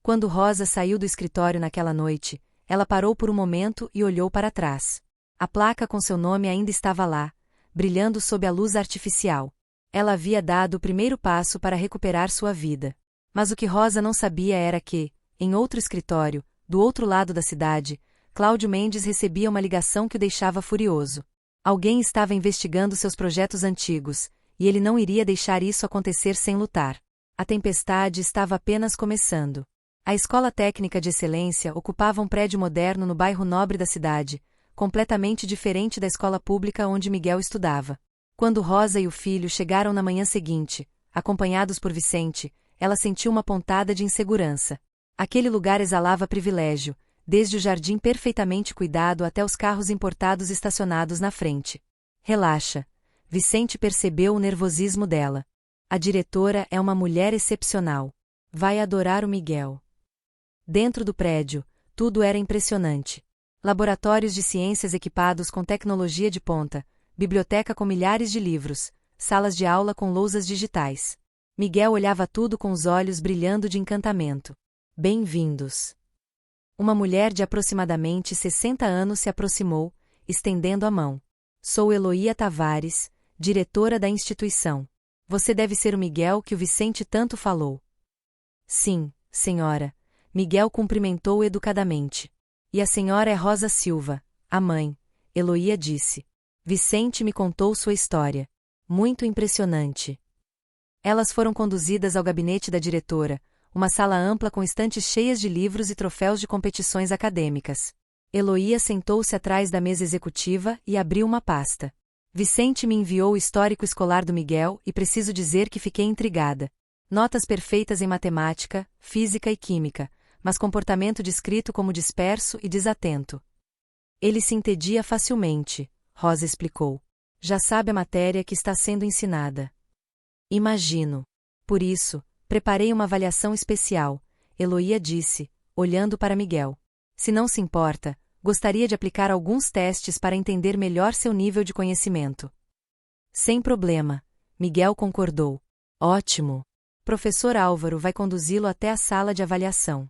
Quando Rosa saiu do escritório naquela noite, ela parou por um momento e olhou para trás. A placa com seu nome ainda estava lá, brilhando sob a luz artificial. Ela havia dado o primeiro passo para recuperar sua vida. Mas o que Rosa não sabia era que, em outro escritório, do outro lado da cidade, Cláudio Mendes recebia uma ligação que o deixava furioso. Alguém estava investigando seus projetos antigos, e ele não iria deixar isso acontecer sem lutar. A tempestade estava apenas começando. A Escola Técnica de Excelência ocupava um prédio moderno no bairro nobre da cidade, completamente diferente da escola pública onde Miguel estudava. Quando Rosa e o filho chegaram na manhã seguinte, acompanhados por Vicente, ela sentiu uma pontada de insegurança. Aquele lugar exalava privilégio, desde o jardim perfeitamente cuidado até os carros importados estacionados na frente. Relaxa. Vicente percebeu o nervosismo dela. A diretora é uma mulher excepcional. Vai adorar o Miguel. Dentro do prédio, tudo era impressionante. Laboratórios de ciências equipados com tecnologia de ponta, biblioteca com milhares de livros, salas de aula com lousas digitais. Miguel olhava tudo com os olhos brilhando de encantamento. Bem-vindos. Uma mulher de aproximadamente 60 anos se aproximou, estendendo a mão. Sou Eloía Tavares, diretora da instituição. Você deve ser o Miguel que o Vicente tanto falou. Sim, senhora. Miguel cumprimentou educadamente. E a senhora é Rosa Silva, a mãe, Eloía disse. Vicente me contou sua história. Muito impressionante. Elas foram conduzidas ao gabinete da diretora, uma sala ampla com estantes cheias de livros e troféus de competições acadêmicas. Eloía sentou-se atrás da mesa executiva e abriu uma pasta. Vicente me enviou o histórico escolar do Miguel e preciso dizer que fiquei intrigada. Notas perfeitas em matemática, física e química, mas comportamento descrito como disperso e desatento. Ele se entedia facilmente, Rosa explicou. Já sabe a matéria que está sendo ensinada. Imagino. Por isso, preparei uma avaliação especial, Eloía disse, olhando para Miguel. Se não se importa, gostaria de aplicar alguns testes para entender melhor seu nível de conhecimento. Sem problema, Miguel concordou. Ótimo. Professor Álvaro vai conduzi-lo até a sala de avaliação.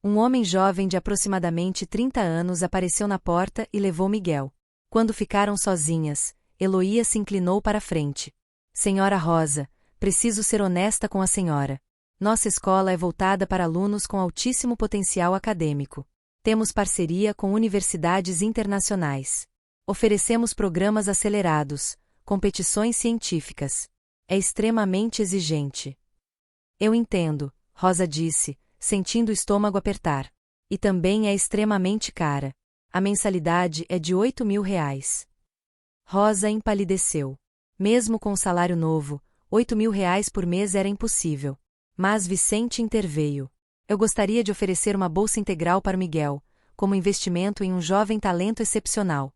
Um homem jovem de aproximadamente 30 anos apareceu na porta e levou Miguel. Quando ficaram sozinhas, Eloía se inclinou para a frente. Senhora Rosa, preciso ser honesta com a senhora. Nossa escola é voltada para alunos com altíssimo potencial acadêmico. Temos parceria com universidades internacionais. Oferecemos programas acelerados, competições científicas. É extremamente exigente. Eu entendo, Rosa disse, sentindo o estômago apertar. E também é extremamente cara. A mensalidade é de R$ 8.000. Rosa empalideceu. Mesmo com o salário novo, R$ 8.000 por mês era impossível. Mas Vicente interveio. Eu gostaria de oferecer uma bolsa integral para Miguel, como investimento em um jovem talento excepcional.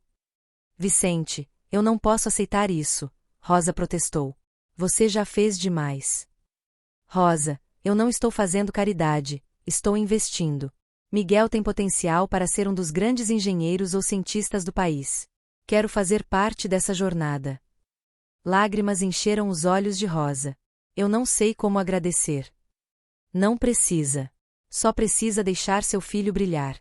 Vicente, eu não posso aceitar isso, Rosa protestou. Você já fez demais. Rosa, eu não estou fazendo caridade, estou investindo. Miguel tem potencial para ser um dos grandes engenheiros ou cientistas do país. Quero fazer parte dessa jornada. Lágrimas encheram os olhos de Rosa. Eu não sei como agradecer. Não precisa. Só precisa deixar seu filho brilhar.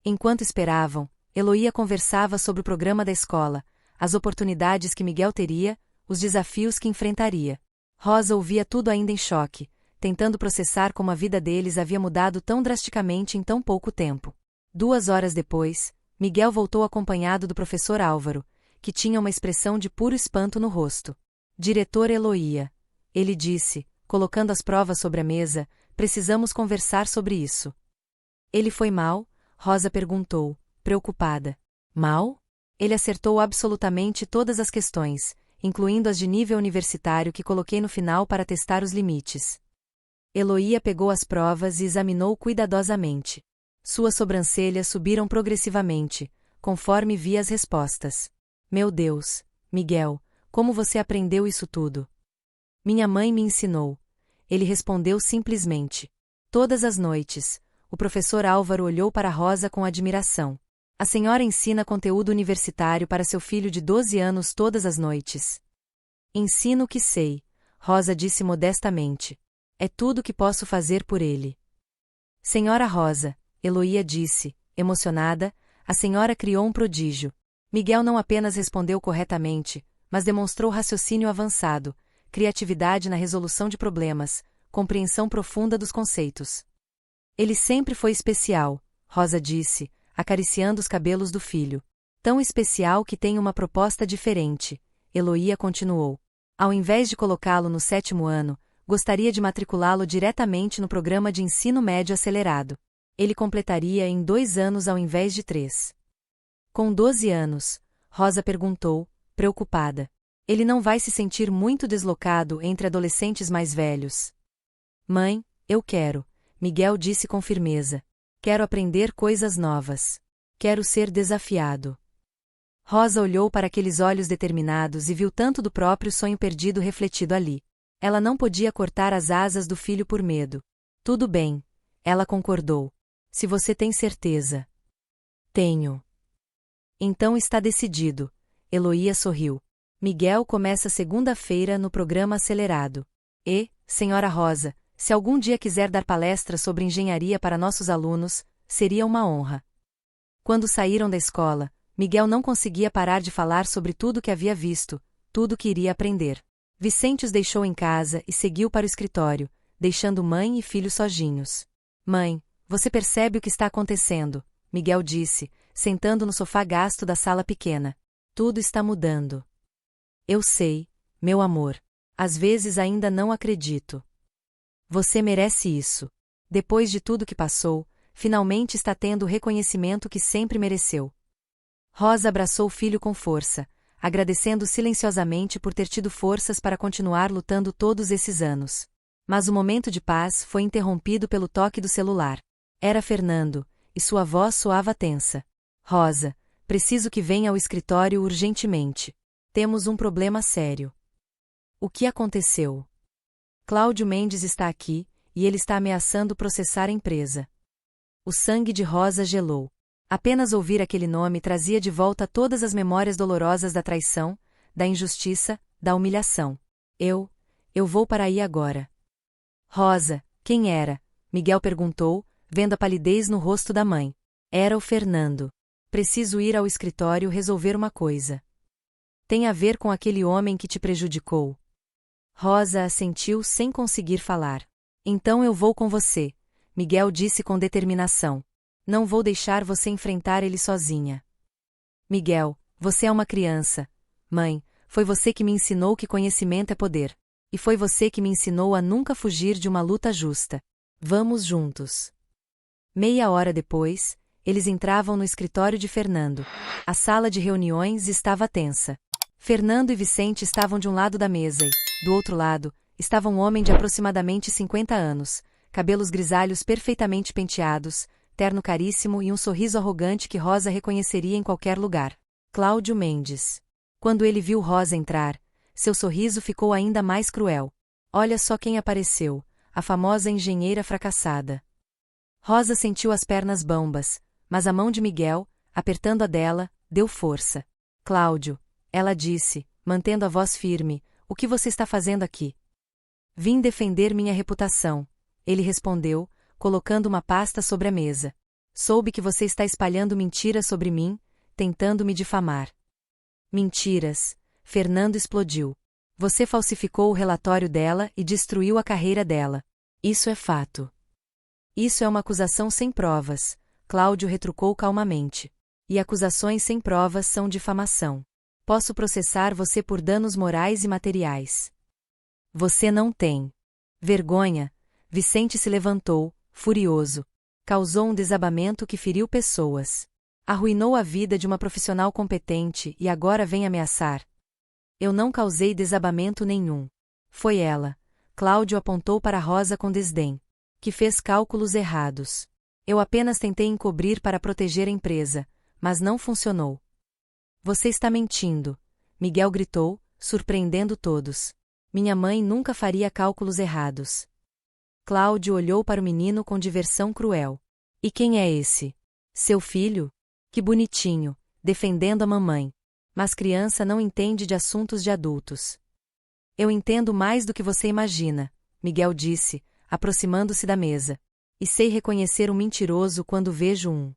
Enquanto esperavam, Eloísa conversava sobre o programa da escola, as oportunidades que Miguel teria, os desafios que enfrentaria. Rosa ouvia tudo ainda em choque, tentando processar como a vida deles havia mudado tão drasticamente em tão pouco tempo. 2 horas depois, Miguel voltou acompanhado do professor Álvaro, que tinha uma expressão de puro espanto no rosto. Diretor Eloísa, ele disse, colocando as provas sobre a mesa, precisamos conversar sobre isso. Ele foi mal? Rosa perguntou, preocupada. Mal? Ele acertou absolutamente todas as questões, incluindo as de nível universitário que coloquei no final para testar os limites. Eloísa pegou as provas e examinou cuidadosamente. Suas sobrancelhas subiram progressivamente, conforme via as respostas. Meu Deus, Miguel, como você aprendeu isso tudo? Minha mãe me ensinou. Ele respondeu simplesmente. Todas as noites, o professor Álvaro olhou para Rosa com admiração. A senhora ensina conteúdo universitário para seu filho de 12 anos todas as noites. Ensino o que sei, Rosa disse modestamente. É tudo que posso fazer por ele. Senhora Rosa, Eloísa disse, emocionada, a senhora criou um prodígio. Miguel não apenas respondeu corretamente, mas demonstrou raciocínio avançado, criatividade na resolução de problemas, compreensão profunda dos conceitos. Ele sempre foi especial, Rosa disse, acariciando os cabelos do filho. Tão especial que tem uma proposta diferente, Eloísa continuou. Ao invés de colocá-lo no 7º ano, gostaria de matriculá-lo diretamente no programa de ensino médio acelerado. Ele completaria em 2 anos ao invés de 3. Com 12 anos, Rosa perguntou, preocupada. Ele não vai se sentir muito deslocado entre adolescentes mais velhos? Mãe, eu quero, Miguel disse com firmeza. Quero aprender coisas novas. Quero ser desafiado. Rosa olhou para aqueles olhos determinados e viu tanto do próprio sonho perdido refletido ali. Ela não podia cortar as asas do filho por medo. Tudo bem, ela concordou. Se você tem certeza. Tenho. Então está decidido. Eloísa sorriu. Miguel começa segunda-feira no programa acelerado. E, senhora Rosa, se algum dia quiser dar palestra sobre engenharia para nossos alunos, seria uma honra. Quando saíram da escola, Miguel não conseguia parar de falar sobre tudo que havia visto, tudo que iria aprender. Vicente os deixou em casa e seguiu para o escritório, deixando mãe e filho sozinhos. Mãe, você percebe o que está acontecendo, Miguel disse, sentando no sofá gasto da sala pequena. Tudo está mudando. Eu sei, meu amor. Às vezes ainda não acredito. Você merece isso. Depois de tudo que passou, finalmente está tendo o reconhecimento que sempre mereceu. Rosa abraçou o filho com força, agradecendo silenciosamente por ter tido forças para continuar lutando todos esses anos. Mas o momento de paz foi interrompido pelo toque do celular. Era Fernando, e sua voz soava tensa. Rosa, preciso que venha ao escritório urgentemente. Temos um problema sério. O que aconteceu? Cláudio Mendes está aqui, e ele está ameaçando processar a empresa. O sangue de Rosa gelou. Apenas ouvir aquele nome trazia de volta todas as memórias dolorosas da traição, da injustiça, da humilhação. Eu vou para aí agora. Rosa, quem era? Miguel perguntou, vendo a palidez no rosto da mãe. Era o Fernando. Preciso ir ao escritório resolver uma coisa. Tem a ver com aquele homem que te prejudicou. Rosa assentiu sem conseguir falar. Então eu vou com você, Miguel disse com determinação. Não vou deixar você enfrentar ele sozinha. Miguel, você é uma criança. Mãe, foi você que me ensinou que conhecimento é poder. E foi você que me ensinou a nunca fugir de uma luta justa. Vamos juntos. Meia hora depois, eles entravam no escritório de Fernando. A sala de reuniões estava tensa. Fernando e Vicente estavam de um lado da mesa e, do outro lado, estava um homem de aproximadamente 50 anos, cabelos grisalhos perfeitamente penteados, terno caríssimo e um sorriso arrogante que Rosa reconheceria em qualquer lugar. Cláudio Mendes. Quando ele viu Rosa entrar, seu sorriso ficou ainda mais cruel. Olha só quem apareceu, a famosa engenheira fracassada. Rosa sentiu as pernas bambas, mas a mão de Miguel, apertando a dela, deu força. Cláudio, ela disse, mantendo a voz firme, o que você está fazendo aqui? Vim defender minha reputação, ele respondeu, colocando uma pasta sobre a mesa. Soube que você está espalhando mentiras sobre mim, tentando me difamar. Mentiras, Fernando explodiu. Você falsificou o relatório dela e destruiu a carreira dela. Isso é fato. Isso é uma acusação sem provas, Cláudio retrucou calmamente. E acusações sem provas são difamação. Posso processar você por danos morais e materiais. Você não tem vergonha. Vicente se levantou, furioso. Causou um desabamento que feriu pessoas. Arruinou a vida de uma profissional competente e agora vem ameaçar. Eu não causei desabamento nenhum. Foi ela. Cláudio apontou para Rosa com desdém. Que fez cálculos errados. Eu apenas tentei encobrir para proteger a empresa, mas não funcionou. Você está mentindo, Miguel gritou, surpreendendo todos. Minha mãe nunca faria cálculos errados. Cláudio olhou para o menino com diversão cruel. E quem é esse? Seu filho? Que bonitinho, defendendo a mamãe. Mas criança não entende de assuntos de adultos. Eu entendo mais do que você imagina, Miguel disse, aproximando-se da mesa. E sei reconhecer um mentiroso quando vejo um.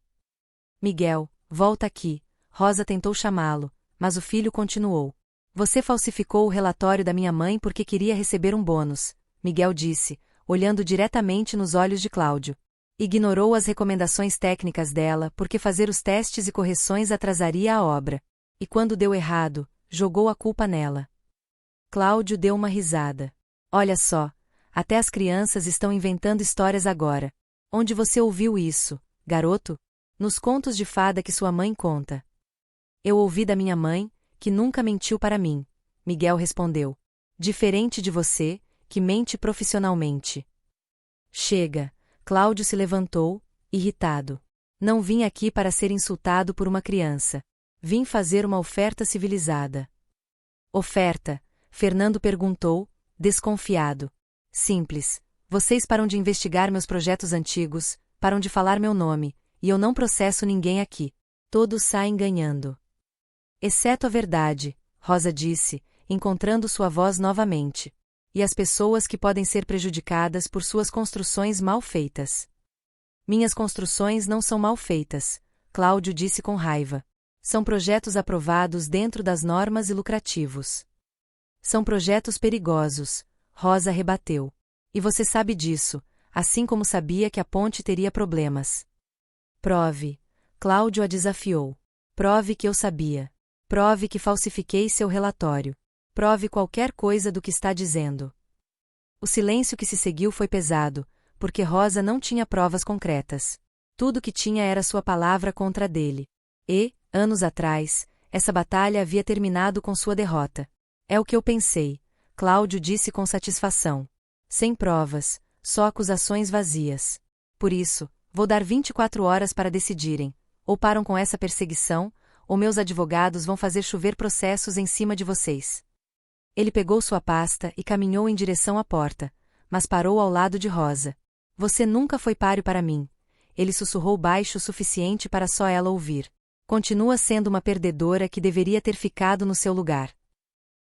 Miguel, volta aqui. Rosa tentou chamá-lo, mas o filho continuou. Você falsificou o relatório da minha mãe porque queria receber um bônus, Miguel disse, olhando diretamente nos olhos de Cláudio. Ignorou as recomendações técnicas dela porque fazer os testes e correções atrasaria a obra. E quando deu errado, jogou a culpa nela. Cláudio deu uma risada. Olha só, até as crianças estão inventando histórias agora. Onde você ouviu isso, garoto? Nos contos de fada que sua mãe conta. Eu ouvi da minha mãe, que nunca mentiu para mim, Miguel respondeu. Diferente de você, que mente profissionalmente. Chega, Cláudio se levantou, irritado. Não vim aqui para ser insultado por uma criança. Vim fazer uma oferta civilizada. Oferta? Fernando perguntou, desconfiado. Simples. Vocês param de investigar meus projetos antigos, param de falar meu nome, e eu não processo ninguém aqui. Todos saem ganhando. Exceto a verdade, Rosa disse, encontrando sua voz novamente. E as pessoas que podem ser prejudicadas por suas construções mal feitas. Minhas construções não são mal feitas, Cláudio disse com raiva. São projetos aprovados dentro das normas e lucrativos. São projetos perigosos, Rosa rebateu. E você sabe disso, assim como sabia que a ponte teria problemas. Prove. Cláudio a desafiou. Prove que eu sabia. Prove que falsifiquei seu relatório. Prove qualquer coisa do que está dizendo. O silêncio que se seguiu foi pesado, porque Rosa não tinha provas concretas. Tudo que tinha era sua palavra contra a dele. E, anos atrás, essa batalha havia terminado com sua derrota. É o que eu pensei, Cláudio disse com satisfação. Sem provas, só acusações vazias. Por isso, vou dar 24 horas para decidirem. Ou param com essa perseguição, ou meus advogados vão fazer chover processos em cima de vocês. Ele pegou sua pasta e caminhou em direção à porta, mas parou ao lado de Rosa. Você nunca foi páreo para mim. Ele sussurrou baixo o suficiente para só ela ouvir. Continua sendo uma perdedora que deveria ter ficado no seu lugar.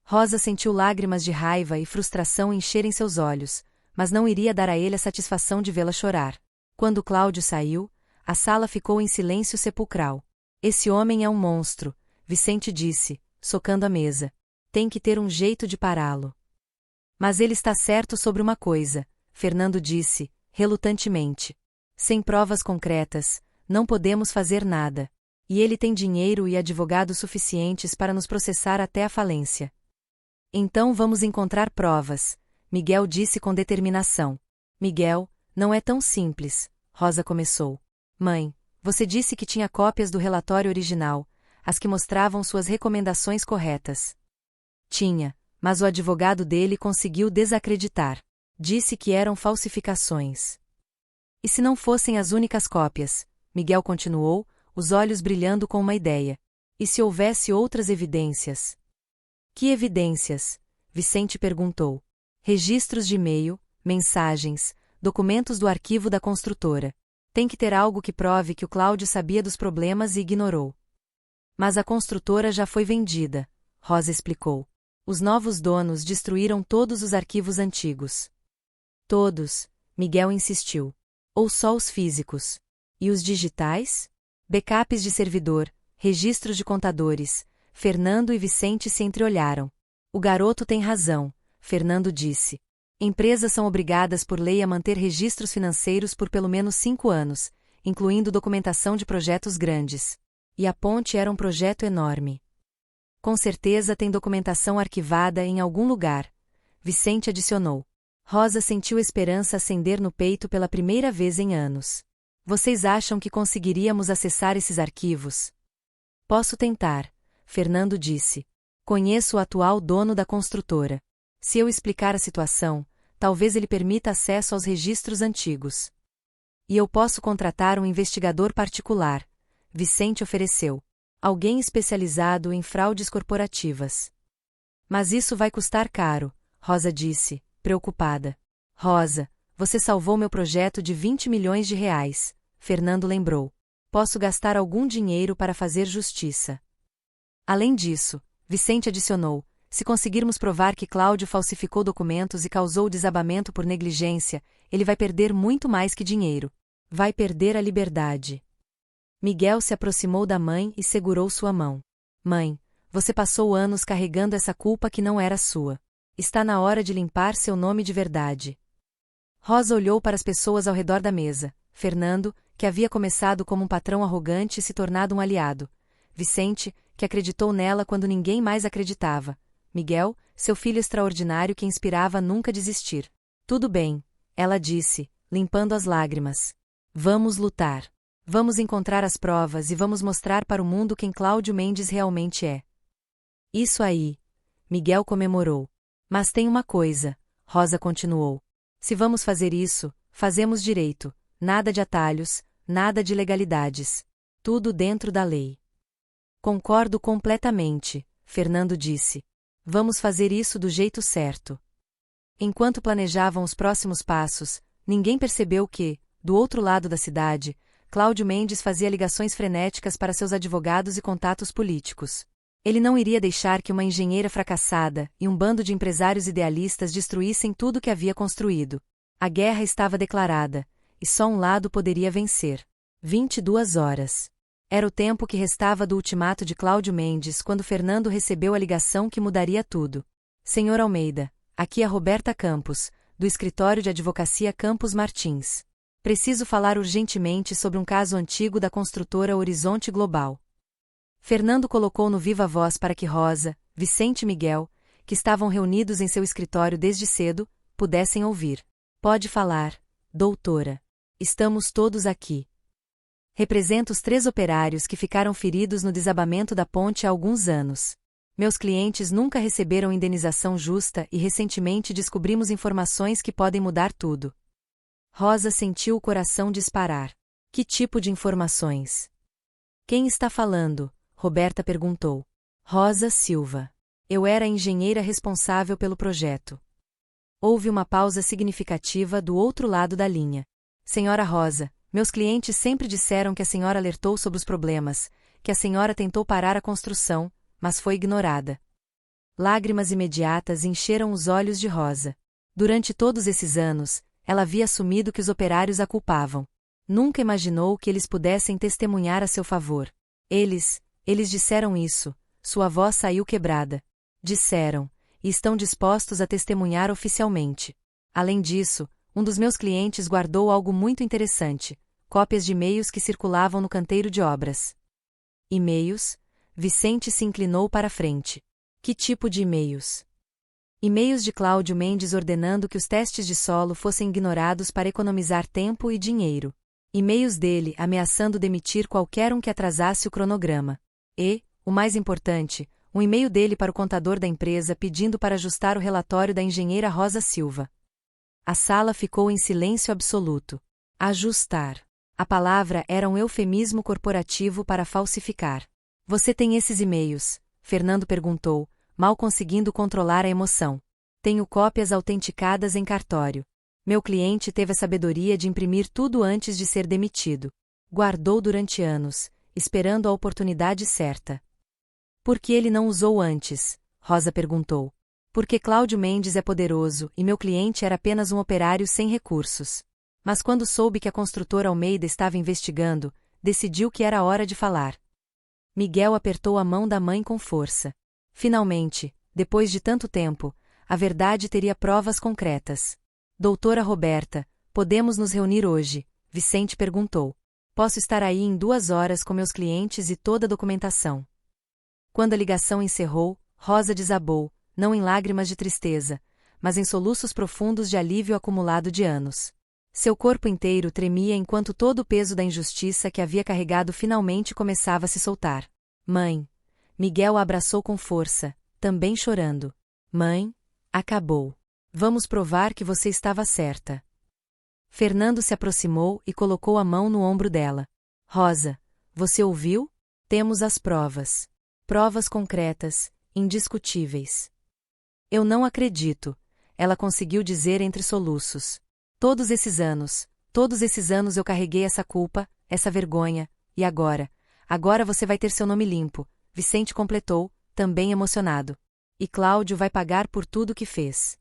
Rosa sentiu lágrimas de raiva e frustração encherem seus olhos, mas não iria dar a ele a satisfação de vê-la chorar. Quando Cláudio saiu, a sala ficou em silêncio sepulcral. Esse homem é um monstro, Vicente disse, socando a mesa. Tem que ter um jeito de pará-lo. Mas ele está certo sobre uma coisa, Fernando disse, relutantemente. Sem provas concretas, não podemos fazer nada. E ele tem dinheiro e advogados suficientes para nos processar até a falência. Então vamos encontrar provas, Miguel disse com determinação. Miguel, não é tão simples, Rosa começou. Mãe, você disse que tinha cópias do relatório original, as que mostravam suas recomendações corretas. Tinha, mas o advogado dele conseguiu desacreditar. Disse que eram falsificações. E se não fossem as únicas cópias? Miguel continuou, os olhos brilhando com uma ideia. E se houvesse outras evidências? Que evidências? Vicente perguntou. Registros de e-mail, mensagens, documentos do arquivo da construtora. Tem que ter algo que prove que o Cláudio sabia dos problemas e ignorou. Mas a construtora já foi vendida, Rosa explicou. Os novos donos destruíram todos os arquivos antigos. Todos, Miguel insistiu. Ou só os físicos? E os digitais? Backups de servidor, registros de contadores. Fernando e Vicente se entreolharam. O garoto tem razão, Fernando disse. Empresas são obrigadas por lei a manter registros financeiros por pelo menos 5 anos, incluindo documentação de projetos grandes. E a ponte era um projeto enorme. Com certeza tem documentação arquivada em algum lugar, Vicente adicionou. Rosa sentiu esperança acender no peito pela primeira vez em anos. Vocês acham que conseguiríamos acessar esses arquivos? Posso tentar, Fernando disse. Conheço o atual dono da construtora. Se eu explicar a situação, talvez ele permita acesso aos registros antigos. E eu posso contratar um investigador particular, Vicente ofereceu. Alguém especializado em fraudes corporativas. Mas isso vai custar caro, Rosa disse, preocupada. Rosa, você salvou meu projeto de 20 milhões de reais, Fernando lembrou. Posso gastar algum dinheiro para fazer justiça. Além disso, Vicente adicionou, se conseguirmos provar que Cláudio falsificou documentos e causou o desabamento por negligência, ele vai perder muito mais que dinheiro. Vai perder a liberdade. Miguel se aproximou da mãe e segurou sua mão. Mãe, você passou anos carregando essa culpa que não era sua. Está na hora de limpar seu nome de verdade. Rosa olhou para as pessoas ao redor da mesa. Fernando, que havia começado como um patrão arrogante e se tornado um aliado. Vicente, que acreditou nela quando ninguém mais acreditava. Miguel, seu filho extraordinário que inspirava a nunca desistir. Tudo bem, ela disse, limpando as lágrimas. Vamos lutar. Vamos encontrar as provas e vamos mostrar para o mundo quem Cláudio Mendes realmente é. Isso aí. Miguel comemorou. Mas tem uma coisa, Rosa continuou. Se vamos fazer isso, fazemos direito. Nada de atalhos, nada de legalidades. Tudo dentro da lei. Concordo completamente, Fernando disse. Vamos fazer isso do jeito certo. Enquanto planejavam os próximos passos, ninguém percebeu que, do outro lado da cidade, Cláudio Mendes fazia ligações frenéticas para seus advogados e contatos políticos. Ele não iria deixar que uma engenheira fracassada e um bando de empresários idealistas destruíssem tudo que havia construído. A guerra estava declarada, e só um lado poderia vencer. 22 horas. Era o tempo que restava do ultimato de Cláudio Mendes quando Fernando recebeu a ligação que mudaria tudo. Senhor Almeida, aqui é Roberta Campos, do escritório de advocacia Campos Martins. Preciso falar urgentemente sobre um caso antigo da construtora Horizonte Global. Fernando colocou no viva voz para que Rosa, Vicente e Miguel, que estavam reunidos em seu escritório desde cedo, pudessem ouvir. Pode falar, doutora. Estamos todos aqui. Represento os 3 operários que ficaram feridos no desabamento da ponte há alguns anos. Meus clientes nunca receberam indenização justa e recentemente descobrimos informações que podem mudar tudo. Rosa sentiu o coração disparar. Que tipo de informações? Quem está falando? Roberta perguntou. Rosa Silva. Eu era a engenheira responsável pelo projeto. Houve uma pausa significativa do outro lado da linha. Senhora Rosa, meus clientes sempre disseram que a senhora alertou sobre os problemas, que a senhora tentou parar a construção, mas foi ignorada. Lágrimas imediatas encheram os olhos de Rosa. Durante todos esses anos, ela havia assumido que os operários a culpavam. Nunca imaginou que eles pudessem testemunhar a seu favor. Eles disseram isso, sua voz saiu quebrada. Disseram, e estão dispostos a testemunhar oficialmente. Além disso, um dos meus clientes guardou algo muito interessante, cópias de e-mails que circulavam no canteiro de obras. E-mails? Vicente se inclinou para a frente. Que tipo de e-mails? E-mails de Cláudio Mendes ordenando que os testes de solo fossem ignorados para economizar tempo e dinheiro. E-mails dele ameaçando demitir qualquer um que atrasasse o cronograma. E, o mais importante, um e-mail dele para o contador da empresa pedindo para ajustar o relatório da engenheira Rosa Silva. A sala ficou em silêncio absoluto. Ajustar. A palavra era um eufemismo corporativo para falsificar. Você tem esses e-mails? Fernando perguntou, mal conseguindo controlar a emoção. Tenho cópias autenticadas em cartório. Meu cliente teve a sabedoria de imprimir tudo antes de ser demitido. Guardou durante anos, esperando a oportunidade certa. Por que ele não usou antes? Rosa perguntou. Porque Cláudio Mendes é poderoso e meu cliente era apenas um operário sem recursos. Mas quando soube que a construtora Almeida estava investigando, decidiu que era hora de falar. Miguel apertou a mão da mãe com força. Finalmente, depois de tanto tempo, a verdade teria provas concretas. Doutora Roberta, podemos nos reunir hoje? Vicente perguntou. Posso estar aí em 2 horas com meus clientes e toda a documentação. Quando a ligação encerrou, Rosa desabou, não em lágrimas de tristeza, mas em soluços profundos de alívio acumulado de anos. Seu corpo inteiro tremia enquanto todo o peso da injustiça que havia carregado finalmente começava a se soltar. Mãe! Miguel a abraçou com força, também chorando. Mãe, acabou. Vamos provar que você estava certa. Fernando se aproximou e colocou a mão no ombro dela. Rosa, você ouviu? Temos as provas. Provas concretas, indiscutíveis. Eu não acredito, ela conseguiu dizer entre soluços. Todos esses anos eu carreguei essa culpa, essa vergonha, e agora você vai ter seu nome limpo, Vicente completou, também emocionado. E Cláudio vai pagar por tudo que fez.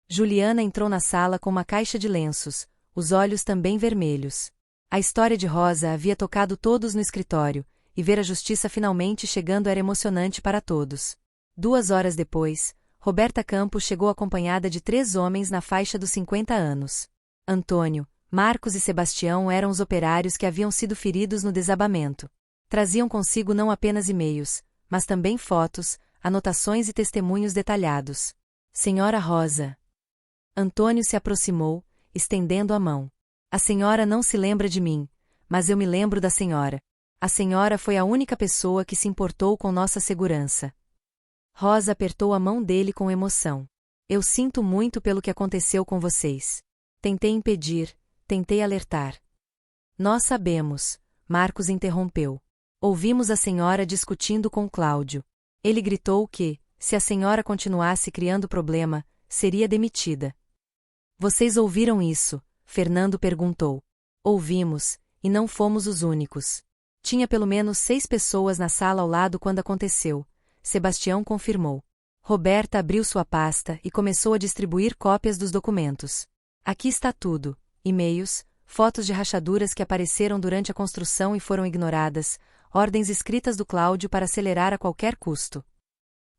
Juliana entrou na sala com uma caixa de lenços, os olhos também vermelhos. A história de Rosa havia tocado todos no escritório, e ver a justiça finalmente chegando era emocionante para todos. 2 horas depois, Roberta Campos chegou acompanhada de 3 homens na faixa dos 50 anos. Antônio, Marcos e Sebastião eram os operários que haviam sido feridos no desabamento. Traziam consigo não apenas e-mails, mas também fotos, anotações e testemunhos detalhados. Senhora Rosa. Antônio se aproximou, estendendo a mão. A senhora não se lembra de mim, mas eu me lembro da senhora. A senhora foi a única pessoa que se importou com nossa segurança. Rosa apertou a mão dele com emoção. Eu sinto muito pelo que aconteceu com vocês. Tentei impedir, tentei alertar. Nós sabemos, Marcos interrompeu. Ouvimos a senhora discutindo com Cláudio. Ele gritou que, se a senhora continuasse criando problema, seria demitida. Vocês ouviram isso? Fernando perguntou. Ouvimos, e não fomos os únicos. Tinha pelo menos 6 pessoas na sala ao lado quando aconteceu. Sebastião confirmou. Roberta abriu sua pasta e começou a distribuir cópias dos documentos. Aqui está tudo: e-mails, fotos de rachaduras que apareceram durante a construção e foram ignoradas, ordens escritas do Cláudio para acelerar a qualquer custo.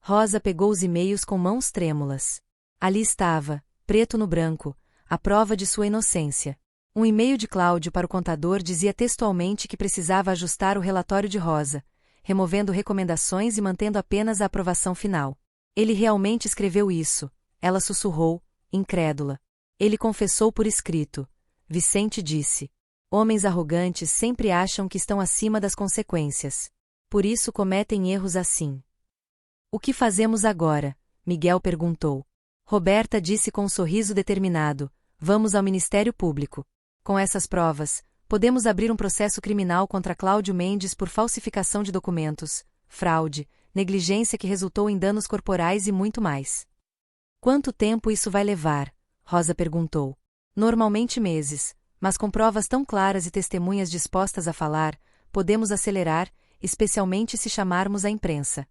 Rosa pegou os e-mails com mãos trêmulas. Ali estava, preto no branco, a prova de sua inocência. Um e-mail de Cláudio para o contador dizia textualmente que precisava ajustar o relatório de Rosa, removendo recomendações e mantendo apenas a aprovação final. Ele realmente escreveu isso, ela sussurrou, incrédula. Ele confessou por escrito. Vicente disse. Homens arrogantes sempre acham que estão acima das consequências. Por isso cometem erros assim. O que fazemos agora? Miguel perguntou. Roberta disse com um sorriso determinado. Vamos ao Ministério Público. Com essas provas, podemos abrir um processo criminal contra Cláudio Mendes por falsificação de documentos, fraude, negligência que resultou em danos corporais e muito mais. Quanto tempo isso vai levar? Rosa perguntou. Normalmente meses, mas com provas tão claras e testemunhas dispostas a falar, podemos acelerar, especialmente se chamarmos a imprensa.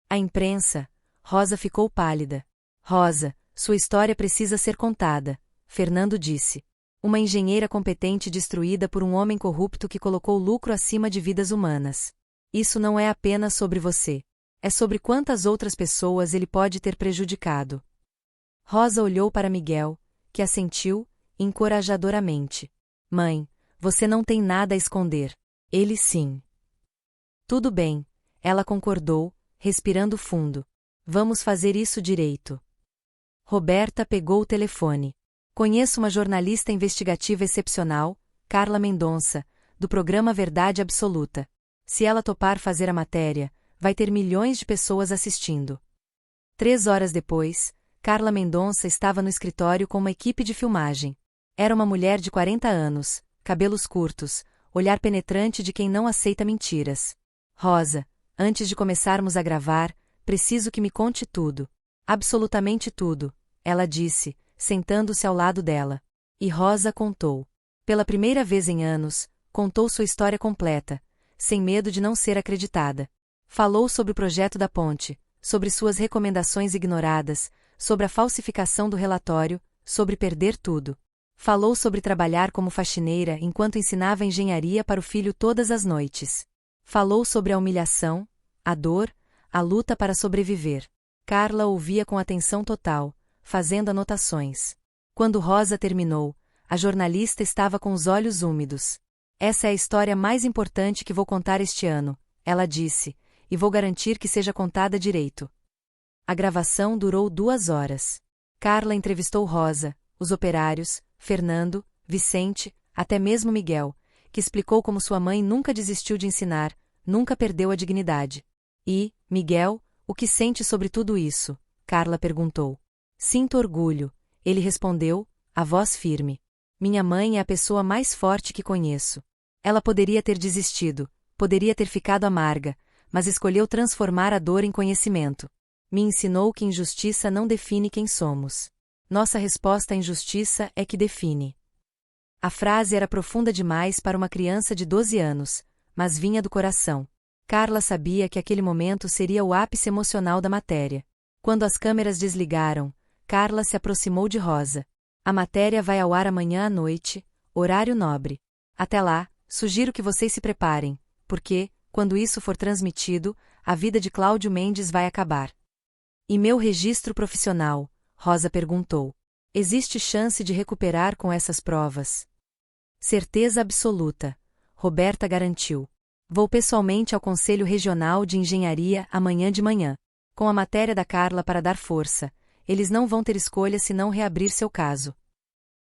A imprensa? Rosa ficou pálida. Rosa, sua história precisa ser contada, Fernando disse. Uma engenheira competente destruída por um homem corrupto que colocou lucro acima de vidas humanas. Isso não é apenas sobre você. É sobre quantas outras pessoas ele pode ter prejudicado. Rosa olhou para Miguel, que assentiu, encorajadoramente. Mãe, você não tem nada a esconder. Ele sim. Tudo bem, ela concordou, respirando fundo. Vamos fazer isso direito. Roberta pegou o telefone. Conheço uma jornalista investigativa excepcional, Carla Mendonça, do programa Verdade Absoluta. Se ela topar fazer a matéria, vai ter milhões de pessoas assistindo. 3 horas depois, Carla Mendonça estava no escritório com uma equipe de filmagem. Era uma mulher de 40 anos, cabelos curtos, olhar penetrante de quem não aceita mentiras. Rosa, antes de começarmos a gravar, preciso que me conte tudo. Absolutamente tudo, ela disse, sentando-se ao lado dela. E Rosa contou. Pela primeira vez em anos, contou sua história completa, sem medo de não ser acreditada. Falou sobre o projeto da ponte, sobre suas recomendações ignoradas, sobre a falsificação do relatório, sobre perder tudo. Falou sobre trabalhar como faxineira enquanto ensinava engenharia para o filho todas as noites. Falou sobre a humilhação, a dor, a luta para sobreviver. Carla ouvia com atenção total, fazendo anotações. Quando Rosa terminou, a jornalista estava com os olhos úmidos. Essa é a história mais importante que vou contar este ano, ela disse, e vou garantir que seja contada direito. A gravação durou 2 horas. Carla entrevistou Rosa, os operários, Fernando, Vicente, até mesmo Miguel, que explicou como sua mãe nunca desistiu de ensinar, nunca perdeu a dignidade. E, Miguel, o que sente sobre tudo isso? Carla perguntou. Sinto orgulho, ele respondeu, a voz firme. Minha mãe é a pessoa mais forte que conheço. Ela poderia ter desistido, poderia ter ficado amarga, mas escolheu transformar a dor em conhecimento. Me ensinou que injustiça não define quem somos. Nossa resposta à injustiça é que define. A frase era profunda demais para uma criança de 12 anos, mas vinha do coração. Carla sabia que aquele momento seria o ápice emocional da matéria. Quando as câmeras desligaram, Carla se aproximou de Rosa. A matéria vai ao ar amanhã à noite, horário nobre. Até lá, sugiro que vocês se preparem, porque, quando isso for transmitido, a vida de Cláudio Mendes vai acabar. E meu registro profissional? Rosa perguntou. Existe chance de recuperar com essas provas? Certeza absoluta, Roberta garantiu. Vou pessoalmente ao Conselho Regional de Engenharia amanhã de manhã, com a matéria da Carla para dar força. Eles não vão ter escolha senão reabrir seu caso.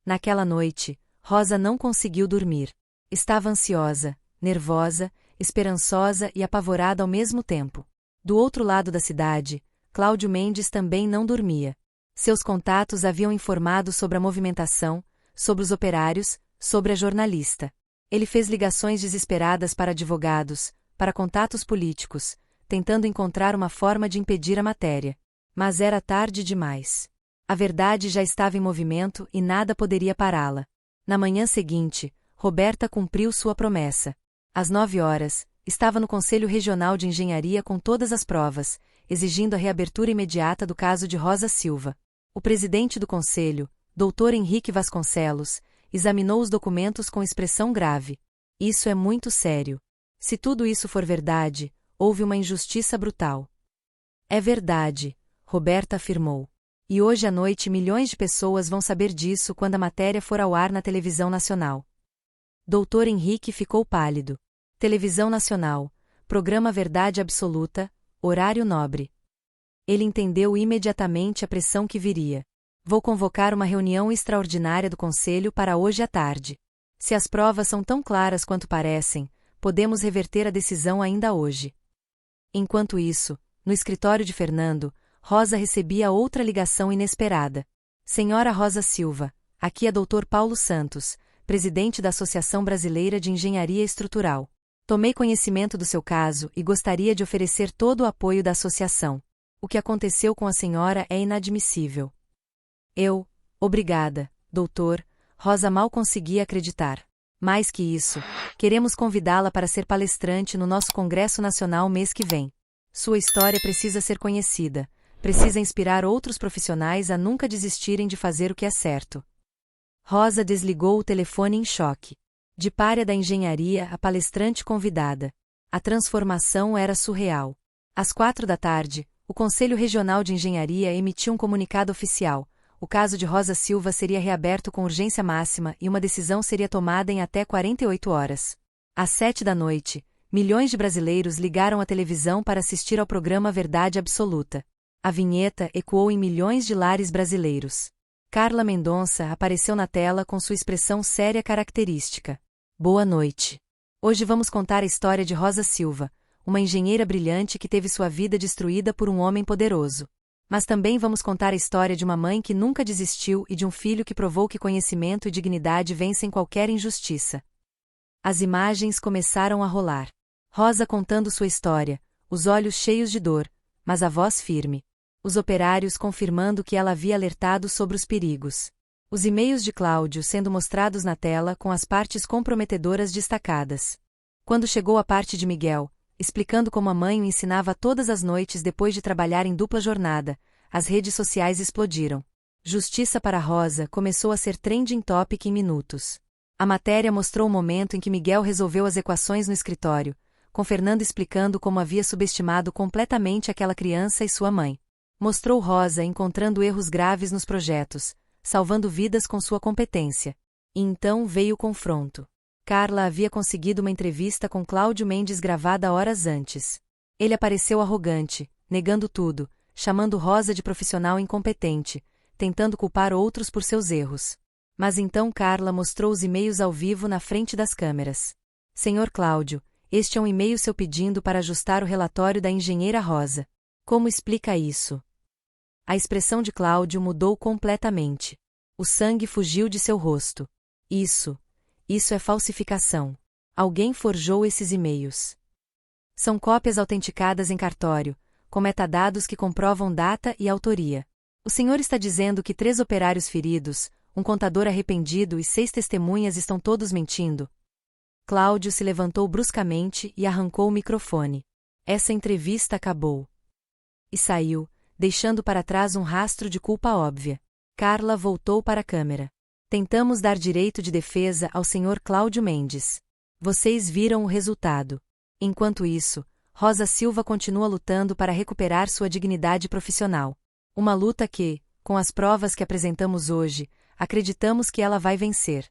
Naquela noite, Rosa não conseguiu dormir. Estava ansiosa, nervosa, esperançosa e apavorada ao mesmo tempo. Do outro lado da cidade, Cláudio Mendes também não dormia. Seus contatos haviam informado sobre a movimentação, sobre os operários, sobre a jornalista. Ele fez ligações desesperadas para advogados, para contatos políticos, tentando encontrar uma forma de impedir a matéria. Mas era tarde demais. A verdade já estava em movimento e nada poderia pará-la. Na manhã seguinte, Roberta cumpriu sua promessa. Às 9 horas, estava no Conselho Regional de Engenharia com todas as provas, exigindo a reabertura imediata do caso de Rosa Silva. O presidente do conselho, Dr. Henrique Vasconcelos, examinou os documentos com expressão grave. Isso é muito sério. Se tudo isso for verdade, houve uma injustiça brutal. É verdade, Roberta afirmou. E hoje à noite milhões de pessoas vão saber disso quando a matéria for ao ar na televisão nacional. Dr. Henrique ficou pálido. Televisão Nacional, programa Verdade Absoluta, horário nobre. Ele entendeu imediatamente a pressão que viria. Vou convocar uma reunião extraordinária do Conselho para hoje à tarde. Se as provas são tão claras quanto parecem, podemos reverter a decisão ainda hoje. Enquanto isso, no escritório de Fernando, Rosa recebia outra ligação inesperada. Senhora Rosa Silva, aqui é Dr. Paulo Santos, presidente da Associação Brasileira de Engenharia Estrutural. Tomei conhecimento do seu caso e gostaria de oferecer todo o apoio da associação. O que aconteceu com a senhora é inadmissível. Obrigada, doutor, Rosa mal conseguia acreditar. Mais que isso, queremos convidá-la para ser palestrante no nosso Congresso Nacional mês que vem. Sua história precisa ser conhecida, precisa inspirar outros profissionais a nunca desistirem de fazer o que é certo. Rosa desligou o telefone em choque. De pária da engenharia a palestrante convidada. A transformação era surreal. Às 4 da tarde, o Conselho Regional de Engenharia emitiu um comunicado oficial. o caso de Rosa Silva seria reaberto com urgência máxima e uma decisão seria tomada em até 48 horas. Às 7 da noite, milhões de brasileiros ligaram a televisão para assistir ao programa Verdade Absoluta. A vinheta ecoou em milhões de lares brasileiros. Carla Mendonça apareceu na tela com sua expressão séria característica. Boa noite. Hoje vamos contar a história de Rosa Silva, uma engenheira brilhante que teve sua vida destruída por um homem poderoso. Mas também vamos contar a história de uma mãe que nunca desistiu e de um filho que provou que conhecimento e dignidade vencem qualquer injustiça. As imagens começaram a rolar. Rosa contando sua história, os olhos cheios de dor, mas a voz firme. Os operários confirmando que ela havia alertado sobre os perigos. Os e-mails de Cláudio sendo mostrados na tela com as partes comprometedoras destacadas. Quando chegou a parte de Miguel, explicando como a mãe o ensinava todas as noites depois de trabalhar em dupla jornada, as redes sociais explodiram. Justiça para Rosa começou a ser trending topic em minutos. A matéria mostrou o momento em que Miguel resolveu as equações no escritório, com Fernando explicando como havia subestimado completamente aquela criança e sua mãe. Mostrou Rosa encontrando erros graves nos projetos, salvando vidas com sua competência. E então veio o confronto. Carla havia conseguido uma entrevista com Cláudio Mendes gravada horas antes. Ele apareceu arrogante, negando tudo, chamando Rosa de profissional incompetente, tentando culpar outros por seus erros. Mas então Carla mostrou os e-mails ao vivo na frente das câmeras. Senhor Cláudio, este é um e-mail seu pedindo para ajustar o relatório da engenheira Rosa. Como explica isso? A expressão de Cláudio mudou completamente. O sangue fugiu de seu rosto. Isso é falsificação. Alguém forjou esses e-mails. São cópias autenticadas em cartório, com metadados que comprovam data e autoria. O senhor está dizendo que 3 operários feridos, um contador arrependido e 6 testemunhas estão todos mentindo? Cláudio se levantou bruscamente e arrancou o microfone. Essa entrevista acabou. E saiu, deixando para trás um rastro de culpa óbvia. Carla voltou para a câmera. Tentamos dar direito de defesa ao senhor Cláudio Mendes. Vocês viram o resultado. Enquanto isso, Rosa Silva continua lutando para recuperar sua dignidade profissional. Uma luta que, com as provas que apresentamos hoje, acreditamos que ela vai vencer.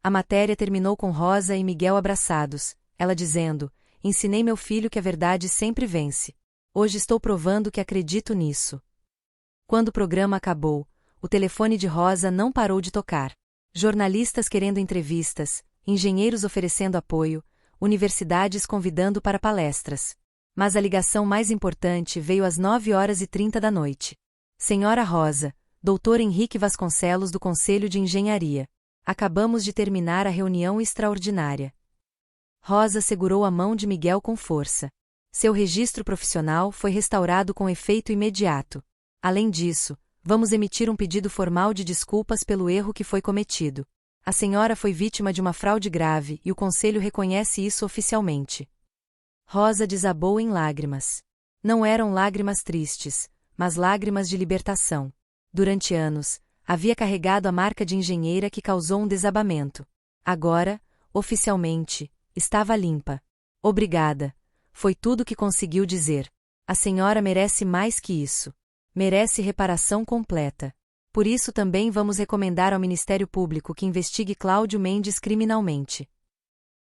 A matéria terminou com Rosa e Miguel abraçados, ela dizendo: ensinei meu filho que a verdade sempre vence. Hoje estou provando que acredito nisso. Quando o programa acabou, o telefone de Rosa não parou de tocar. Jornalistas querendo entrevistas, engenheiros oferecendo apoio, universidades convidando para palestras. Mas a ligação mais importante veio às 9h30 da noite. Senhora Rosa, Dr. Henrique Vasconcelos do Conselho de Engenharia. Acabamos de terminar a reunião extraordinária. Rosa segurou a mão de Miguel com força. Seu registro profissional foi restaurado com efeito imediato. Além disso, vamos emitir um pedido formal de desculpas pelo erro que foi cometido. A senhora foi vítima de uma fraude grave e o Conselho reconhece isso oficialmente. Rosa desabou em lágrimas. Não eram lágrimas tristes, mas lágrimas de libertação. Durante anos, havia carregado a marca de engenheira que causou um desabamento. Agora, oficialmente, estava limpa. Obrigada. Foi tudo que conseguiu dizer. A senhora merece mais que isso. Merece reparação completa. Por isso também vamos recomendar ao Ministério Público que investigue Cláudio Mendes criminalmente.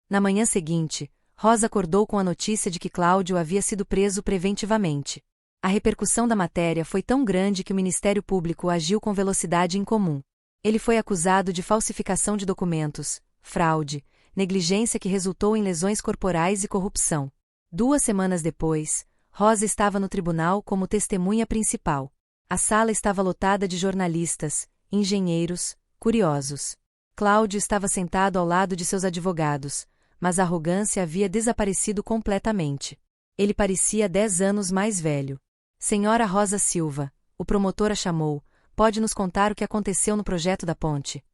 Na manhã seguinte, Rosa acordou com a notícia de que Cláudio havia sido preso preventivamente. A repercussão da matéria foi tão grande que o Ministério Público agiu com velocidade incomum. Ele foi acusado de falsificação de documentos, fraude, negligência que resultou em lesões corporais e corrupção. 2 semanas depois, Rosa estava no tribunal como testemunha principal. A sala estava lotada de jornalistas, engenheiros, curiosos. Cláudio estava sentado ao lado de seus advogados, mas a arrogância havia desaparecido completamente. Ele parecia 10 anos mais velho. Senhora Rosa Silva, o promotor a chamou, pode nos contar o que aconteceu no projeto da ponte?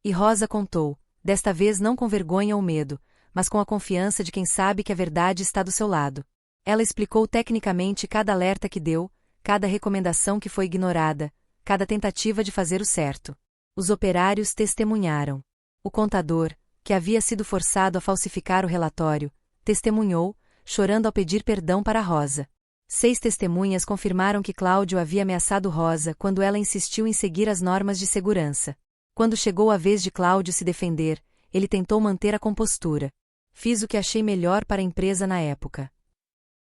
E Rosa contou, desta vez não com vergonha ou medo, mas com a confiança de quem sabe que a verdade está do seu lado. Ela explicou tecnicamente cada alerta que deu, cada recomendação que foi ignorada, cada tentativa de fazer o certo. Os operários testemunharam. O contador, que havia sido forçado a falsificar o relatório, testemunhou, chorando ao pedir perdão para Rosa. 6 testemunhas confirmaram que Cláudio havia ameaçado Rosa quando ela insistiu em seguir as normas de segurança. Quando chegou a vez de Cláudio se defender, ele tentou manter a compostura. Fiz o que achei melhor para a empresa na época.